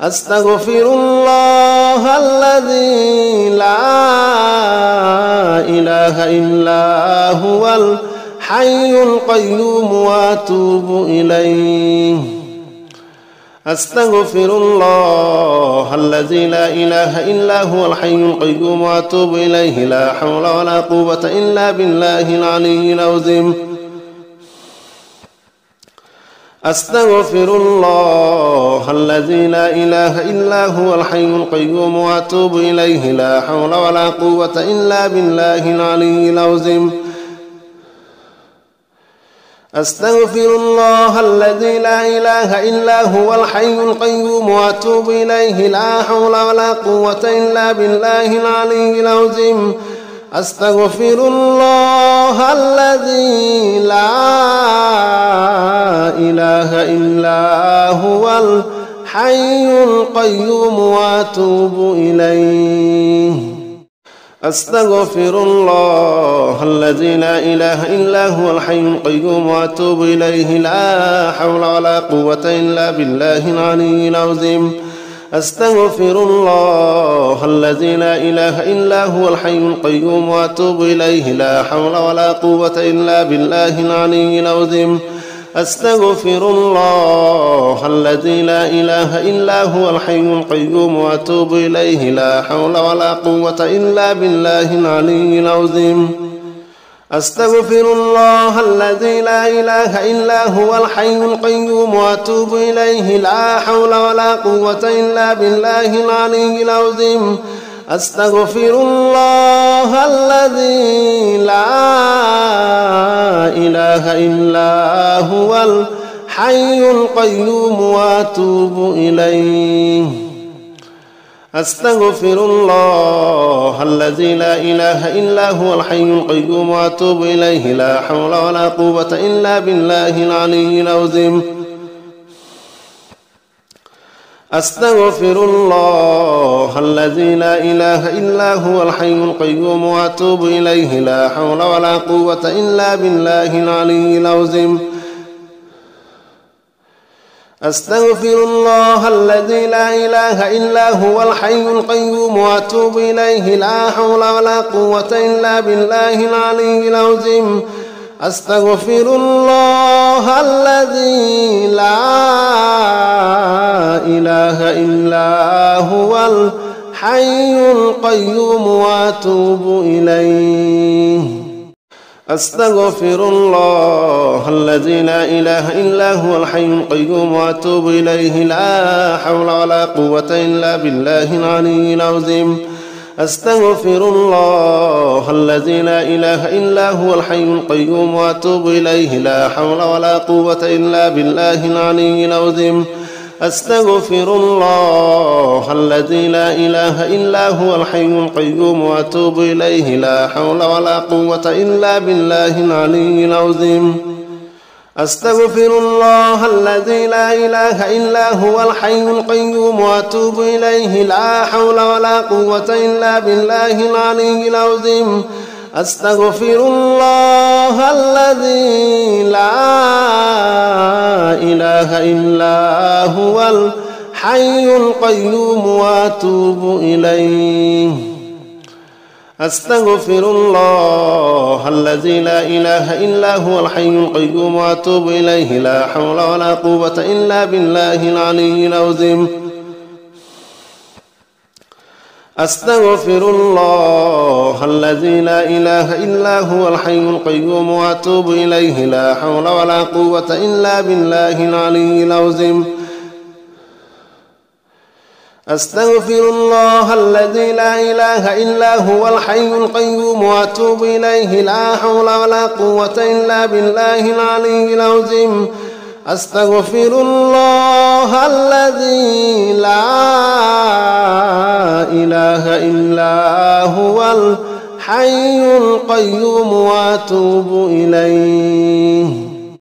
أستغفر الله الذي لا إله إلا هو الحي القيوم وأتوب إليه أستغفر الله الذي لا إله إلا هو الحي القيوم وأتوب إليه لا حول ولا قوة إلا بالله العلي العظيم أستغفر الله الذي لا إله إلا هو الحي القيوم وأتوب إليه لا حول ولا قوة إلا بالله العلي العظيم أستغفر الله الذي لا إله إلا هو الحي القيوم وأتوب إليه لا حول ولا قوة إلا بالله العلي العظيم أستغفر الله الذي لا إله إلا هو الحي القيوم وأتوب إليه أستغفر الله الذي لا إله إلا هو الحي القيوم وأتوب إليه لا حول ولا قوة إلا بالله العلي العظيم أستغفر الله الذي لا إله إلا هو الحي القيوم وأتوب إليه لا حول ولا قوة إلا بالله العلي العظيم أستغفر الله الذي لا إله إلا هو الحي القيوم وأتوب إليه لا حول ولا قوة إلا بالله العلي العظيم أستغفر الله الذي لا إله إلا هو الحي القيوم وأتوب إليه لا حول ولا قوة إلا بالله العلي العظيم أستغفر الله الذي لا إله إلا هو الحي القيوم وأتوب إليه أستغفر الله الذي لا إله إلا هو الحي القيوم وأتوب إليه لا حول ولا قوة إلا بالله العلي العظيم أستغفر الله الذي لا إله إلا هو الحي القيوم وأتوب إليه لا حول ولا قوة إلا بالله العلي العظيم أستغفر الله الذي لا إله إلا هو الحي القيوم وأتوب إليه لا حول ولا قوة إلا بالله العلي العظيم أستغفر الله الذي لا إله إلا هو الحي القيوم وأتوب إليه أستغفر الله الذي لا إله إلا هو الحي القيوم وأتوب إليه لا حول ولا قوة إلا بالله العلي العظيم أستغفر الله الذي لا إله إلا هو الحي القيوم وأتوب إليه لا حول ولا قوة إلا بالله العلي العظيم أستغفر الله الذي لا إله إلا هو الحي القيوم وأتوب إليه لا حول ولا قوة إلا بالله العلي العظيم أستغفر الله الذي لا إله إلا هو الحي القيوم وأتوب إليه لا حول ولا قوة إلا بالله العلي العظيم أستغفر الله الذي لا إله إلا هو الحي القيوم وأتوب إليه أستغفر الله الذي لا إله إلا هو الحي القيوم وأتوب إليه لا حول ولا قوة إلا بالله العلي العظيم أستغفر الله الذي لا إله إلا هو الحي القيوم وأتوب إليه لا حول ولا قوة إلا بالله العلي العظيم أستغفر الله الذي لا إله إلا هو الحي القيوم وأتوب إليه لا حول ولا قوة إلا بالله العلي العظيم أستغفر الله الذي لا إله إلا هو الحي القيوم وأتوب إليه